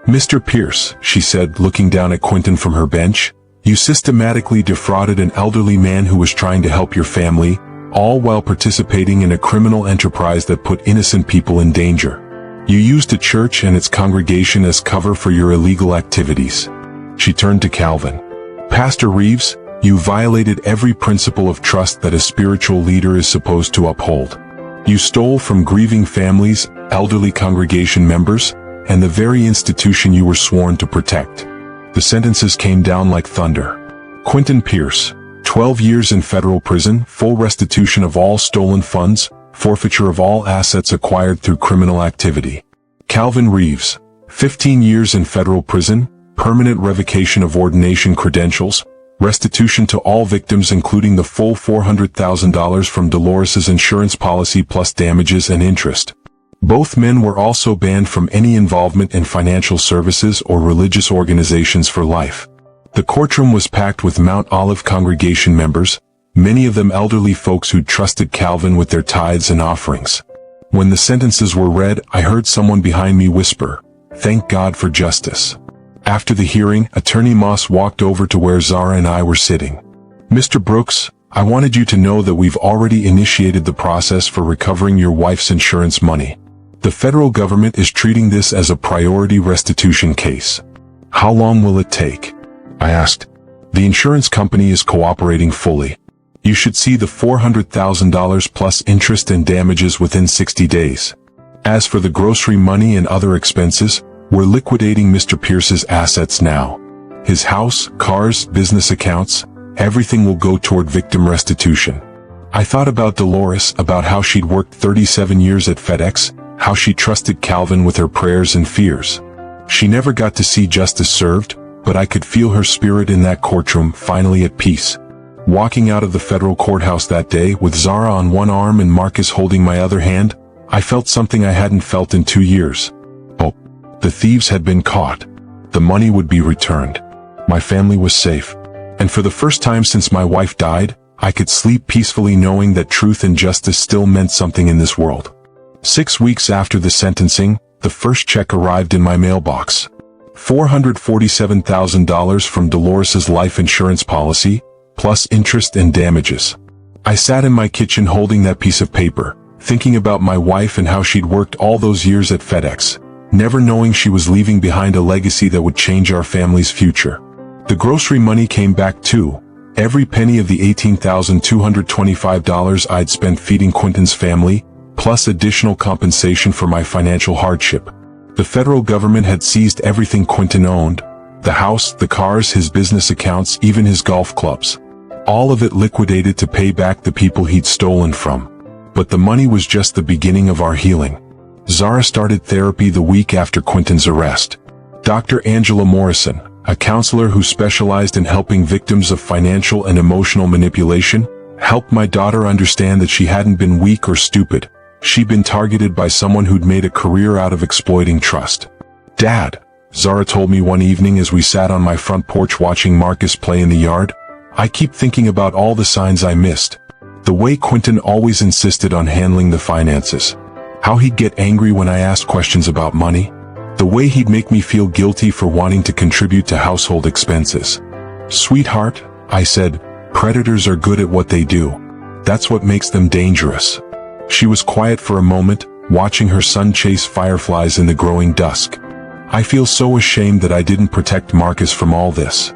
Speaker 1: Mr. Pierce, she said, looking down at Quentin from her bench, you systematically defrauded an elderly man who was trying to help your family, all while participating in a criminal enterprise that put innocent people in danger. You used a church and its congregation as cover for your illegal activities. She turned to Calvin. Pastor Reeves, you violated every principle of trust that a spiritual leader is supposed to uphold. You stole from grieving families, elderly congregation members, and the very institution you were sworn to protect. The sentences came down like thunder. Quentin Pierce, 12 years in federal prison, full restitution of all stolen funds, forfeiture of all assets acquired through criminal activity. Calvin Reeves, 15 years in federal prison, permanent revocation of ordination credentials, restitution to all victims including the full $400,000 from Dolores's insurance policy plus damages and interest. Both men were also banned from any involvement in financial services or religious organizations for life. The courtroom was packed with Mount Olive congregation members, many of them elderly folks who'd trusted Calvin with their tithes and offerings. When the sentences were read, I heard someone behind me whisper, "Thank God for justice." After the hearing, Attorney Moss walked over to where Zara and I were sitting. Mr. Brooks, I wanted you to know that we've already initiated the process for recovering your wife's insurance money. The federal government is treating this as a priority restitution case. How long will it take? I asked. The insurance company is cooperating fully. You should see the $400,000 plus interest and damages within 60 days. As for the grocery money and other expenses, we're liquidating Mr. Pierce's assets now. His house, cars, business accounts, everything will go toward victim restitution. I thought about Dolores, about how she'd worked 37 years at FedEx, how she trusted Calvin with her prayers and fears. She never got to see justice served, but I could feel her spirit in that courtroom, finally at peace. Walking out of the federal courthouse that day with Zara on one arm and Marcus holding my other hand, I felt something I hadn't felt in 2 years. Oh, the thieves had been caught. The money would be returned. My family was safe. And for the first time since my wife died, I could sleep peacefully knowing that truth and justice still meant something in this world. 6 weeks after the sentencing, the first check arrived in my mailbox. $447,000 from Dolores's life insurance policy, plus interest and damages. I sat in my kitchen holding that piece of paper, thinking about my wife and how she'd worked all those years at FedEx, never knowing she was leaving behind a legacy that would change our family's future. The grocery money came back too, every penny of the $18,225 I'd spent feeding Quentin's family, plus additional compensation for my financial hardship. The federal government had seized everything Quentin owned, the house, the cars, his business accounts, even his golf clubs. All of it liquidated to pay back the people he'd stolen from. But the money was just the beginning of our healing. Zara started therapy the week after Quentin's arrest. Dr. Angela Morrison, a counselor who specialized in helping victims of financial and emotional manipulation, helped my daughter understand that she hadn't been weak or stupid. She'd been targeted by someone who'd made a career out of exploiting trust. "Dad," Zara told me one evening as we sat on my front porch watching Marcus play in the yard, "I keep thinking about all the signs I missed. The way Quentin always insisted on handling the finances. How he'd get angry when I asked questions about money. The way he'd make me feel guilty for wanting to contribute to household expenses. Sweetheart," I said, "predators are good at what they do. That's what makes them dangerous." She was quiet for a moment, watching her son chase fireflies in the growing dusk. "I feel so ashamed that I didn't protect Marcus from all this."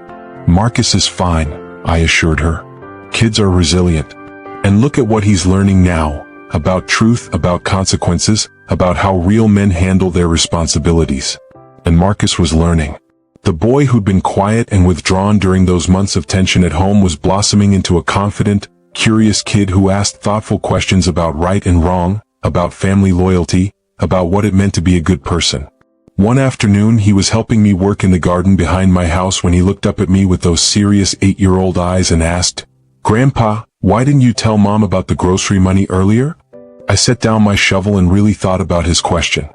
Speaker 1: "Marcus is fine," I assured her. "Kids are resilient. And look at what he's learning now, about truth, about consequences, about how real men handle their responsibilities." And Marcus was learning. The boy who'd been quiet and withdrawn during those months of tension at home was blossoming into a confident, curious kid who asked thoughtful questions about right and wrong, about family loyalty, about what it meant to be a good person. One afternoon he was helping me work in the garden behind my house when he looked up at me with those serious 8-year-old eyes and asked, "Grandpa, why didn't you tell Mom about the grocery money earlier?" I set down my shovel and really thought about his question.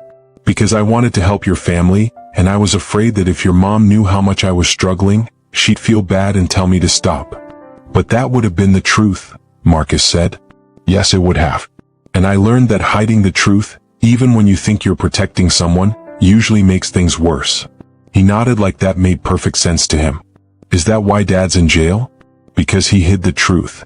Speaker 1: "Because I wanted to help your family, and I was afraid that if your mom knew how much I was struggling, she'd feel bad and tell me to stop." "But that would have been the truth," Marcus said. "Yes, it would have. And I learned that hiding the truth, even when you think you're protecting someone, usually makes things worse." He nodded like that made perfect sense to him. "Is that why Dad's in jail?" "Because he hid the truth."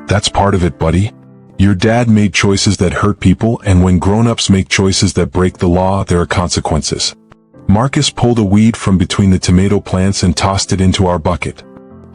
Speaker 1: "That's part of it, buddy. Your dad made choices that hurt people, and when grown-ups make choices that break the law, there are consequences." Marcus pulled a weed from between the tomato plants and tossed it into our bucket.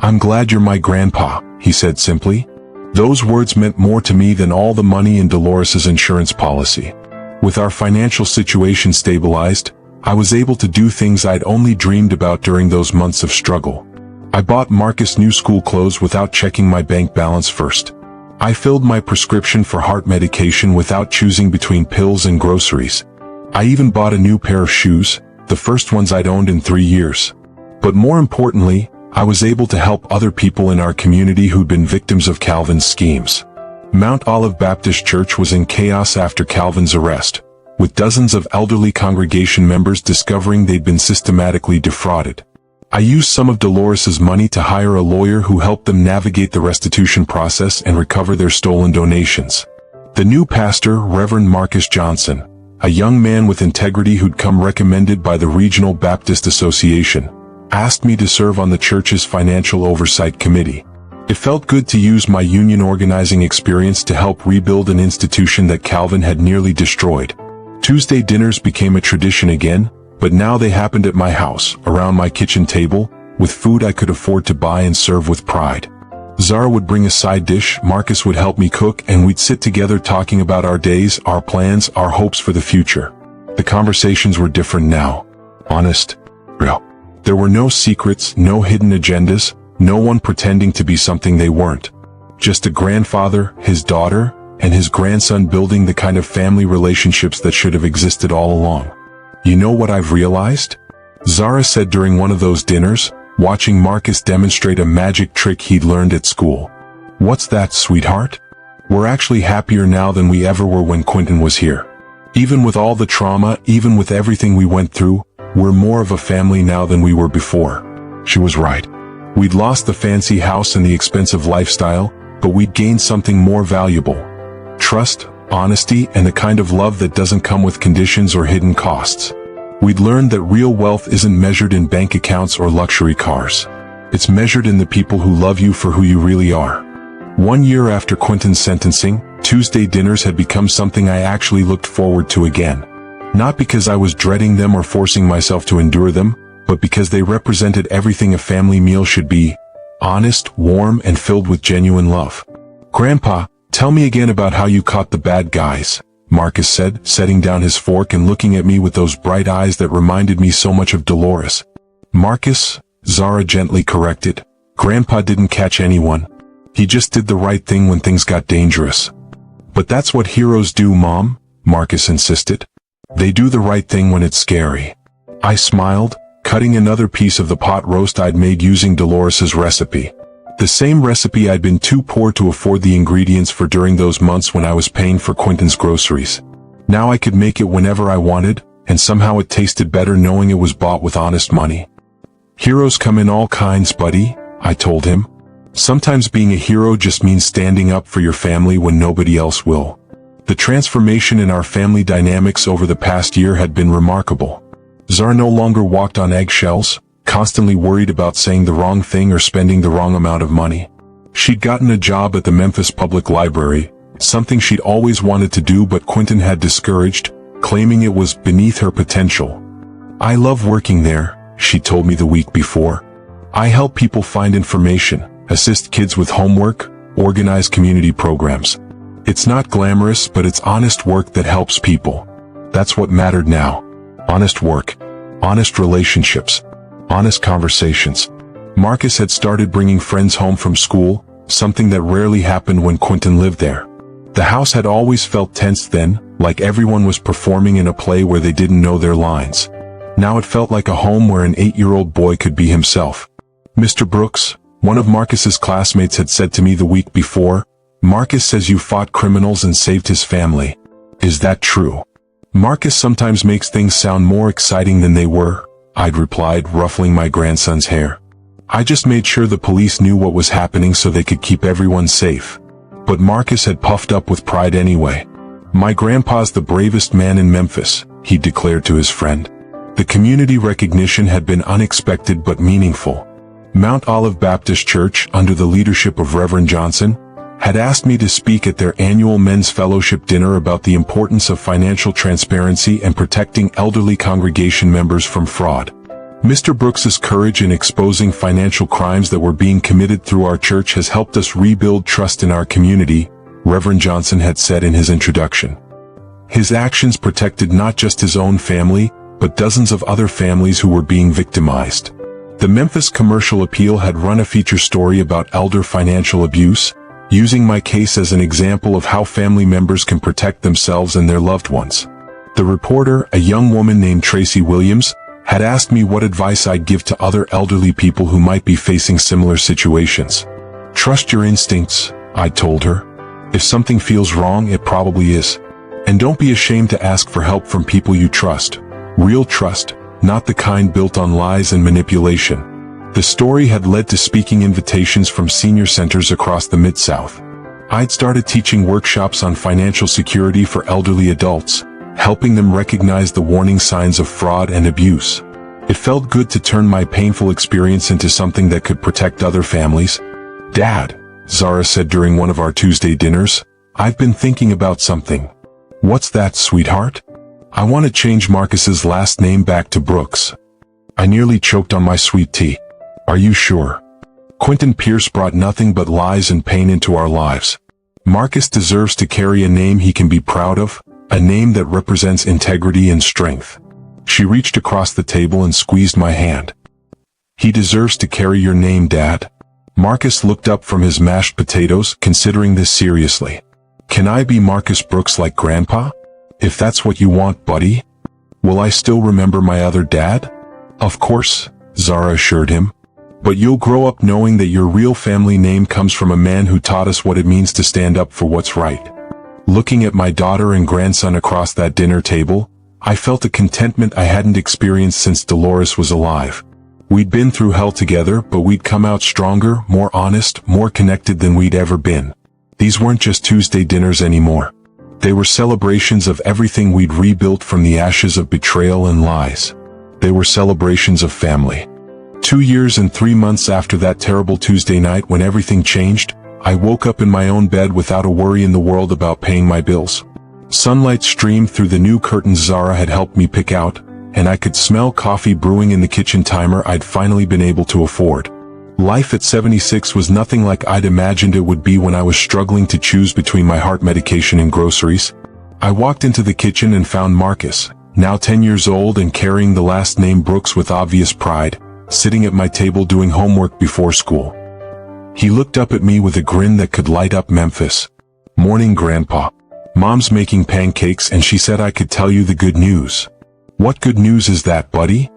Speaker 1: "I'm glad you're my grandpa," he said simply. Those words meant more to me than all the money in Dolores's insurance policy. With our financial situation stabilized, I was able to do things I'd only dreamed about during those months of struggle. I bought Marcus new school clothes without checking my bank balance first. I filled my prescription for heart medication without choosing between pills and groceries. I even bought a new pair of shoes, the first ones I'd owned in 3 years. But more importantly, I was able to help other people in our community who'd been victims of Calvin's schemes. Mount Olive Baptist Church was in chaos after Calvin's arrest, with dozens of elderly congregation members discovering they'd been systematically defrauded. I used some of Dolores's money to hire a lawyer who helped them navigate the restitution process and recover their stolen donations. The new pastor, Reverend Marcus Johnson, a young man with integrity who'd come recommended by the Regional Baptist Association, asked me to serve on the church's financial oversight committee. It felt good to use my union organizing experience to help rebuild an institution that Calvin had nearly destroyed. Tuesday dinners became a tradition again, but now they happened at my house, around my kitchen table, with food I could afford to buy and serve with pride. Zara would bring a side dish, Marcus would help me cook, and we'd sit together talking about our days, our plans, our hopes for the future. The conversations were different now. Honest. Real. There were no secrets, no hidden agendas, no one pretending to be something they weren't. Just a grandfather, his daughter, and his grandson building the kind of family relationships that should have existed all along. You know what I've realized? Zara said during one of those dinners, watching Marcus demonstrate a magic trick he'd learned at school. What's that, sweetheart? We're actually happier now than we ever were when Quentin was here. Even with all the trauma, even with everything we went through, we're more of a family now than we were before. She was right. We'd lost the fancy house and the expensive lifestyle, but we'd gained something more valuable. Trust, honesty, and the kind of love that doesn't come with conditions or hidden costs. We'd learned that real wealth isn't measured in bank accounts or luxury cars. It's measured in the people who love you for who you really are. 1 year after Quentin's sentencing, Tuesday dinners had become something I actually looked forward to again. Not because I was dreading them or forcing myself to endure them, but because they represented everything a family meal should be: honest, warm, and filled with genuine love. Grandpa, tell me again about how you caught the bad guys, Marcus said, setting down his fork and looking at me with those bright eyes that reminded me so much of Dolores. Marcus, Zara gently corrected. Grandpa didn't catch anyone. He just did the right thing when things got dangerous. But that's what heroes do, Mom, Marcus insisted. They do the right thing when it's scary. I smiled, cutting another piece of the pot roast I'd made using Dolores's recipe. The same recipe I'd been too poor to afford the ingredients for during those months when I was paying for Quentin's groceries. Now I could make it whenever I wanted, and somehow it tasted better knowing it was bought with honest money. Heroes come in all kinds, buddy, I told him. Sometimes being a hero just means standing up for your family when nobody else will. The transformation in our family dynamics over the past year had been remarkable. Zara no longer walked on eggshells, constantly worried about saying the wrong thing or spending the wrong amount of money. She'd gotten a job at the Memphis Public Library, something she'd always wanted to do but Quentin had discouraged, claiming it was beneath her potential. I love working there, she told me the week before. I help people find information, assist kids with homework, organize community programs. It's not glamorous, but it's honest work that helps people. That's what mattered now. Honest work. Honest relationships. Honest conversations. Marcus had started bringing friends home from school, something that rarely happened when Quentin lived there. The house had always felt tense then, like everyone was performing in a play where they didn't know their lines. Now it felt like a home where an 8-year-old boy could be himself. Mr. Brooks, one of Marcus's classmates, had said to me the week before, Marcus says you fought criminals and saved his family. Is that true? Marcus sometimes makes things sound more exciting than they were, I'd replied, ruffling my grandson's hair. I just made sure the police knew what was happening so they could keep everyone safe. But Marcus had puffed up with pride anyway. My grandpa's the bravest man in Memphis, he declared to his friend. The community recognition had been unexpected but meaningful. Mount Olive Baptist Church, under the leadership of Reverend Johnson, had asked me to speak at their annual men's fellowship dinner about the importance of financial transparency and protecting elderly congregation members from fraud. Mr. Brooks's courage in exposing financial crimes that were being committed through our church has helped us rebuild trust in our community, Reverend Johnson had said in his introduction. His actions protected not just his own family, but dozens of other families who were being victimized. The Memphis Commercial Appeal had run a feature story about elder financial abuse, using my case as an example of how family members can protect themselves and their loved ones. The reporter, a young woman named Tracy Williams, had asked me what advice I'd give to other elderly people who might be facing similar situations. Trust your instincts, I told her. If something feels wrong, it probably is. And don't be ashamed to ask for help from people you trust. Real trust, not the kind built on lies and manipulation. The story had led to speaking invitations from senior centers across the Mid-South. I'd started teaching workshops on financial security for elderly adults, helping them recognize the warning signs of fraud and abuse. It felt good to turn my painful experience into something that could protect other families. Dad, Zara said during one of our Tuesday dinners, I've been thinking about something. What's that, sweetheart? I want to change Marcus's last name back to Brooks. I nearly choked on my sweet tea. Are you sure? Quentin Pierce brought nothing but lies and pain into our lives. Marcus deserves to carry a name he can be proud of, a name that represents integrity and strength. She reached across the table and squeezed my hand. He deserves to carry your name, Dad. Marcus looked up from his mashed potatoes, considering this seriously. Can I be Marcus Brooks like Grandpa? If that's what you want, buddy. Will I still remember my other dad? Of course, Zara assured him. But you'll grow up knowing that your real family name comes from a man who taught us what it means to stand up for what's right. Looking at my daughter and grandson across that dinner table, I felt a contentment I hadn't experienced since Dolores was alive. We'd been through hell together, but we'd come out stronger, more honest, more connected than we'd ever been. These weren't just Tuesday dinners anymore. They were celebrations of everything we'd rebuilt from the ashes of betrayal and lies. They were celebrations of family. 2 years and 3 months after that terrible Tuesday night when everything changed, I woke up in my own bed without a worry in the world about paying my bills. Sunlight streamed through the new curtains Zara had helped me pick out, and I could smell coffee brewing in the kitchen timer I'd finally been able to afford. Life at 76 was nothing like I'd imagined it would be when I was struggling to choose between my heart medication and groceries. I walked into the kitchen and found Marcus, now 10 years old and carrying the last name Brooks with obvious pride, sitting at my table doing homework before school. He looked up at me with a grin that could light up Memphis. Morning, Grandpa. Mom's making pancakes and she said I could tell you the good news. What good news is that, buddy?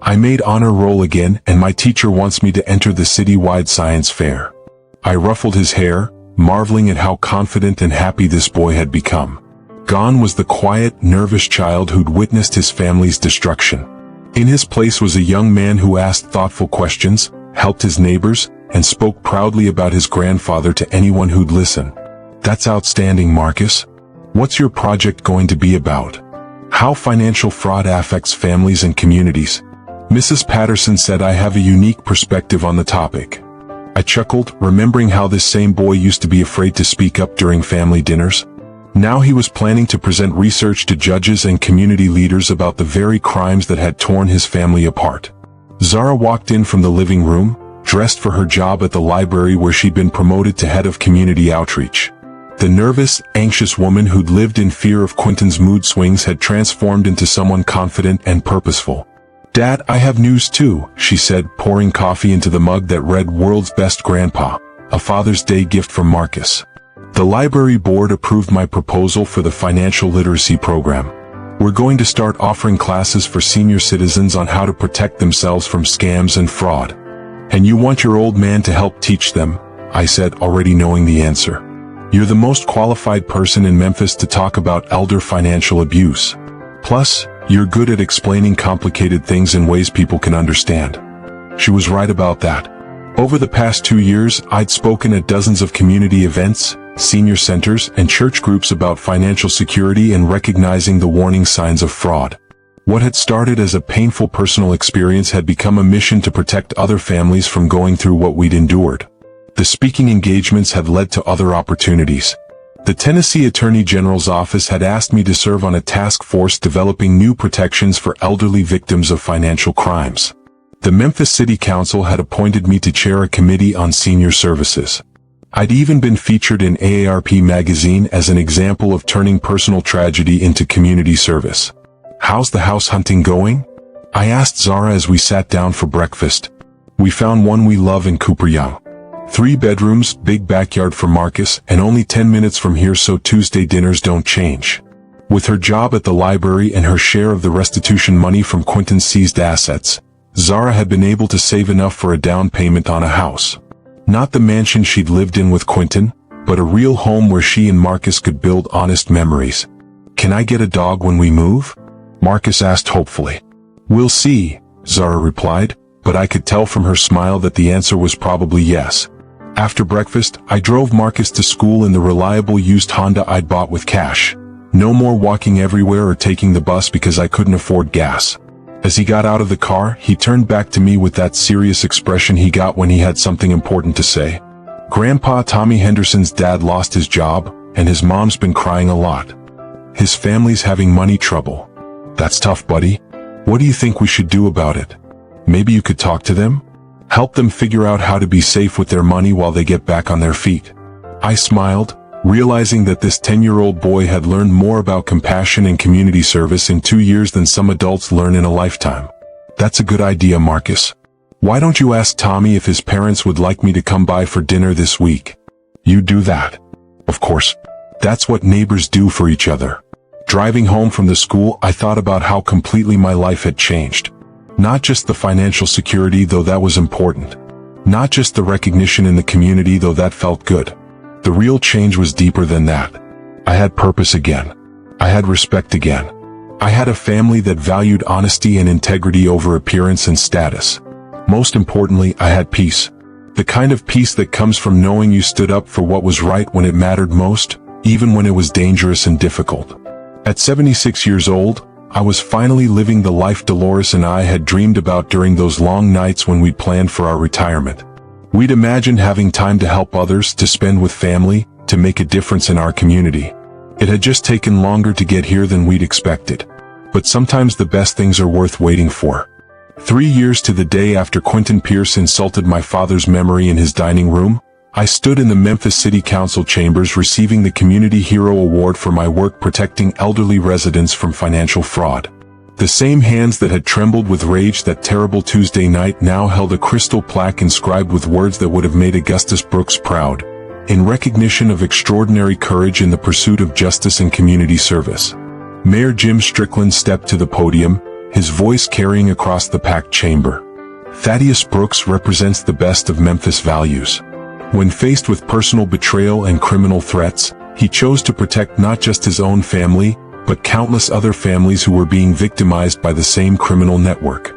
Speaker 1: I made honor roll again and my teacher wants me to enter the citywide science fair. I ruffled his hair, marveling at how confident and happy this boy had become. Gone was the quiet, nervous child who'd witnessed his family's destruction. In his place was a young man who asked thoughtful questions, helped his neighbors, and spoke proudly about his grandfather to anyone who'd listen. That's outstanding, Marcus. What's your project going to be about? How financial fraud affects families and communities? Mrs. Patterson said I have a unique perspective on the topic. I chuckled, remembering how this same boy used to be afraid to speak up during family dinners. Now he was planning to present research to judges and community leaders about the very crimes that had torn his family apart. Zara walked in from the living room, dressed for her job at the library where she'd been promoted to head of community outreach. The nervous, anxious woman who'd lived in fear of Quentin's mood swings had transformed into someone confident and purposeful. Dad, I have news too, she said, pouring coffee into the mug that read World's Best Grandpa, a Father's Day gift from Marcus. The library board approved my proposal for the financial literacy program. We're going to start offering classes for senior citizens on how to protect themselves from scams and fraud. And you want your old man to help teach them, I said, already knowing the answer. You're the most qualified person in Memphis to talk about elder financial abuse. Plus, you're good at explaining complicated things in ways people can understand. She was right about that. Over the past 2 years, I'd spoken at dozens of community events, senior centers, and church groups about financial security and recognizing the warning signs of fraud. What had started as a painful personal experience had become a mission to protect other families from going through what we'd endured. The speaking engagements had led to other opportunities. The Tennessee Attorney General's office had asked me to serve on a task force developing new protections for elderly victims of financial crimes. The Memphis City Council had appointed me to chair a committee on senior services. I'd even been featured in AARP magazine as an example of turning personal tragedy into community service. How's the house hunting going? I asked Zara as we sat down for breakfast. We found one we love in Cooper Young. 3 bedrooms, big backyard for Marcus, and only 10 minutes from here so Tuesday dinners don't change. With her job at the library and her share of the restitution money from Quentin's seized assets, Zara had been able to save enough for a down payment on a house. Not the mansion she'd lived in with Quentin, but a real home where she and Marcus could build honest memories. Can I get a dog when we move? Marcus asked hopefully. We'll see, Zara replied, but I could tell from her smile that the answer was probably yes. After breakfast, I drove Marcus to school in the reliable used Honda I'd bought with cash. No more walking everywhere or taking the bus because I couldn't afford gas. As he got out of the car, he turned back to me with that serious expression he got when he had something important to say. Grandpa Tommy Henderson's dad lost his job, and his mom's been crying a lot. His family's having money trouble. That's tough, buddy. What do you think we should do about it? Maybe you could talk to them? Help them figure out how to be safe with their money while they get back on their feet. I smiled, realizing that this 10-year-old boy had learned more about compassion and community service in 2 years than some adults learn in a lifetime. That's a good idea, Marcus. Why don't you ask Tommy if his parents would like me to come by for dinner this week? You do that. Of course. That's what neighbors do for each other. Driving home from the school, I thought about how completely my life had changed. Not just the financial security, though that was important. Not just the recognition in the community, though that felt good. The real change was deeper than that. I had purpose again. I had respect again. I had a family that valued honesty and integrity over appearance and status. Most importantly, I had peace. The kind of peace that comes from knowing you stood up for what was right when it mattered most, even when it was dangerous and difficult. At 76 years old, I was finally living the life Dolores and I had dreamed about during those long nights when we'd planned for our retirement. We'd imagined having time to help others, to spend with family, to make a difference in our community. It had just taken longer to get here than we'd expected. But sometimes the best things are worth waiting for. 3 years to the day after Quentin Pierce insulted my father's memory in his dining room, I stood in the Memphis City Council chambers receiving the Community Hero Award for my work protecting elderly residents from financial fraud. The same hands that had trembled with rage that terrible Tuesday night now held a crystal plaque inscribed with words that would have made Augustus Brooks proud, in recognition of extraordinary courage in the pursuit of justice and community service. Mayor Jim Strickland stepped to the podium, his voice carrying across the packed chamber. Thaddeus Brooks represents the best of Memphis values. When faced with personal betrayal and criminal threats, he chose to protect not just his own family, but countless other families who were being victimized by the same criminal network.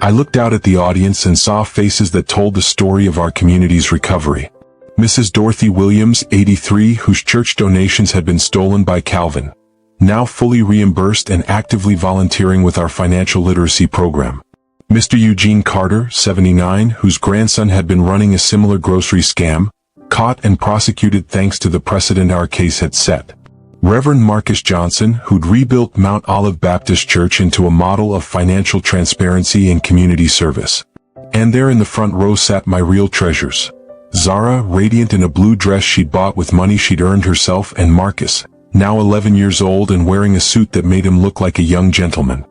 Speaker 1: I looked out at the audience and saw faces that told the story of our community's recovery. Mrs. Dorothy Williams, 83, whose church donations had been stolen by Calvin, now fully reimbursed and actively volunteering with our financial literacy program. Mr. Eugene Carter, 79, whose grandson had been running a similar grocery scam, caught and prosecuted thanks to the precedent our case had set. Reverend Marcus Johnson, who'd rebuilt Mount Olive Baptist Church into a model of financial transparency and community service. And there in the front row sat my real treasures. Zara, radiant in a blue dress she'd bought with money she'd earned herself, and Marcus, now 11 years old and wearing a suit that made him look like a young gentleman.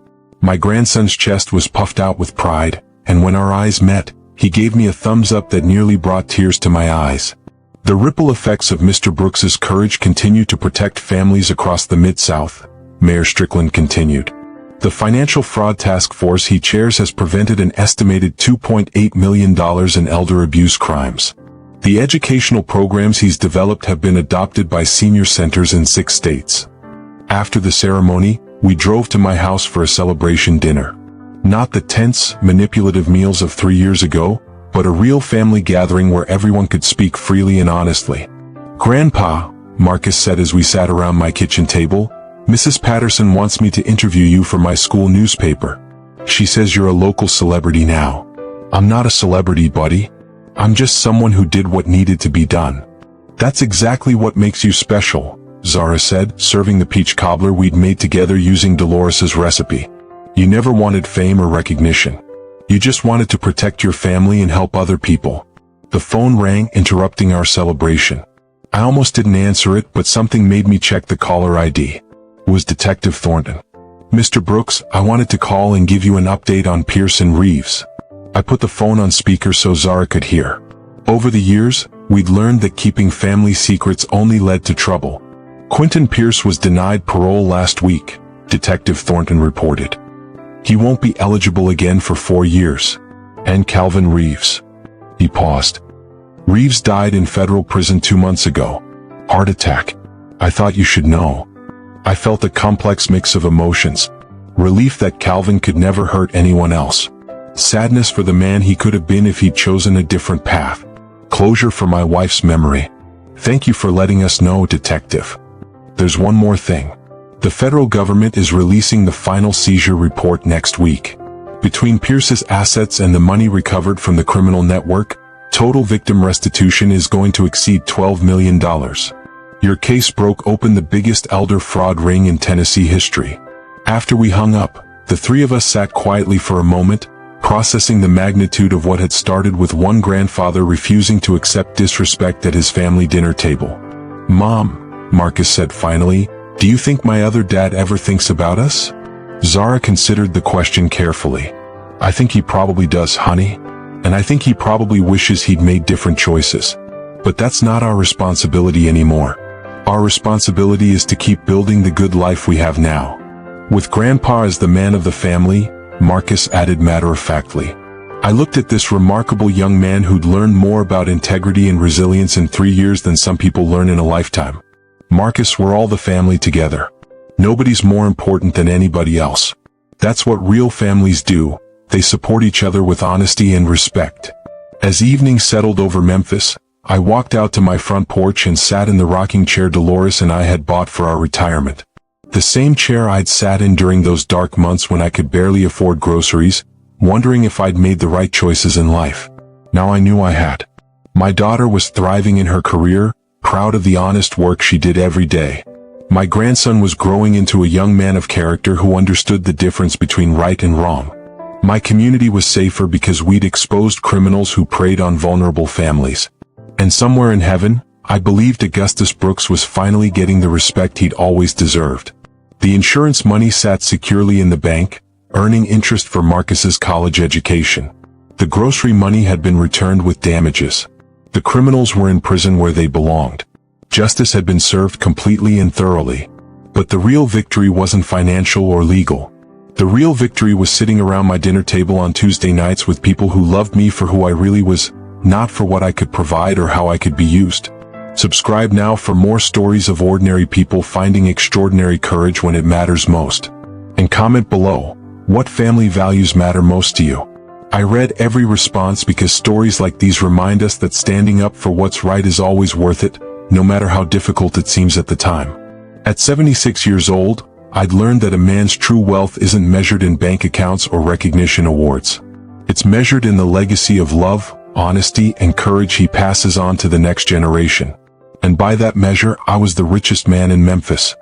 Speaker 1: My grandson's chest was puffed out with pride, and when our eyes met, he gave me a thumbs up that nearly brought tears to my eyes. The ripple effects of Mr. Brooks's courage continue to protect families across the Mid-South, Mayor Strickland continued. The Financial Fraud Task Force he chairs has prevented an estimated $2.8 million in elder abuse crimes. The educational programs he's developed have been adopted by senior centers in 6 states. After the ceremony, we drove to my house for a celebration dinner. Not the tense, manipulative meals of 3 years ago, but a real family gathering where everyone could speak freely and honestly. "Grandpa," Marcus said as we sat around my kitchen table, "Mrs. Patterson wants me to interview you for my school newspaper. She says you're a local celebrity now." "I'm not a celebrity, buddy. I'm just someone who did what needed to be done." "That's exactly what makes you special," Zara said, serving the peach cobbler we'd made together using Dolores's recipe. "You never wanted fame or recognition. You just wanted to protect your family and help other people." The phone rang, interrupting our celebration. I almost didn't answer it, but something made me check the caller ID. It was Detective Thornton. "Mr. Brooks, I wanted to call and give you an update on Pierce and Reeves." I put the phone on speaker so Zara could hear. Over the years, we'd learned that keeping family secrets only led to trouble. Quentin Pierce was denied parole last week, Detective Thornton reported. He won't be eligible again for 4 years. And Calvin Reeves. He paused. "Reeves died in federal prison 2 months ago. Heart attack. I thought you should know." I felt a complex mix of emotions. Relief that Calvin could never hurt anyone else. Sadness for the man he could have been if he'd chosen a different path. Closure for my wife's memory. "Thank you for letting us know, Detective. There's one more thing. The federal government is releasing the final seizure report next week. Between Pierce's assets and the money recovered from the criminal network, total victim restitution is going to exceed $12 million. Your case broke open the biggest elder fraud ring in Tennessee history. After we hung up, the three of us sat quietly for a moment, processing the magnitude of what had started with one grandfather refusing to accept disrespect at his family dinner table. "Mom," Marcus said finally, "do you think my other dad ever thinks about us?" Zara considered the question carefully. "I think he probably does, honey. And I think he probably wishes he'd made different choices. But that's not our responsibility anymore. Our responsibility is to keep building the good life we have now." With Grandpa as the man of the family, Marcus added matter-of-factly, "I looked at this remarkable young man who'd learned more about integrity and resilience in 3 years than some people learn in a lifetime. Marcus, we're all the family together. Nobody's more important than anybody else. That's what real families do. They support each other with honesty and respect." As evening settled over Memphis, I walked out to my front porch and sat in the rocking chair Dolores and I had bought for our retirement. The same chair I'd sat in during those dark months when I could barely afford groceries, wondering if I'd made the right choices in life. Now I knew I had. My daughter was thriving in her career, proud of the honest work she did every day. My grandson was growing into a young man of character who understood the difference between right and wrong. My community was safer because we'd exposed criminals who preyed on vulnerable families. And somewhere in heaven, I believed Augustus Brooks was finally getting the respect he'd always deserved. The insurance money sat securely in the bank, earning interest for Marcus's college education. The grocery money had been returned with damages. The criminals were in prison where they belonged. Justice had been served completely and thoroughly. But the real victory wasn't financial or legal. The real victory was sitting around my dinner table on Tuesday nights with people who loved me for who I really was, not for what I could provide or how I could be used. Subscribe now for more stories of ordinary people finding extraordinary courage when it matters most. And comment below, what family values matter most to you? I read every response because stories like these remind us that standing up for what's right is always worth it, no matter how difficult it seems at the time. At 76 years old, I'd learned that a man's true wealth isn't measured in bank accounts or recognition awards. It's measured in the legacy of love, honesty, and courage he passes on to the next generation. And by that measure, I was the richest man in Memphis.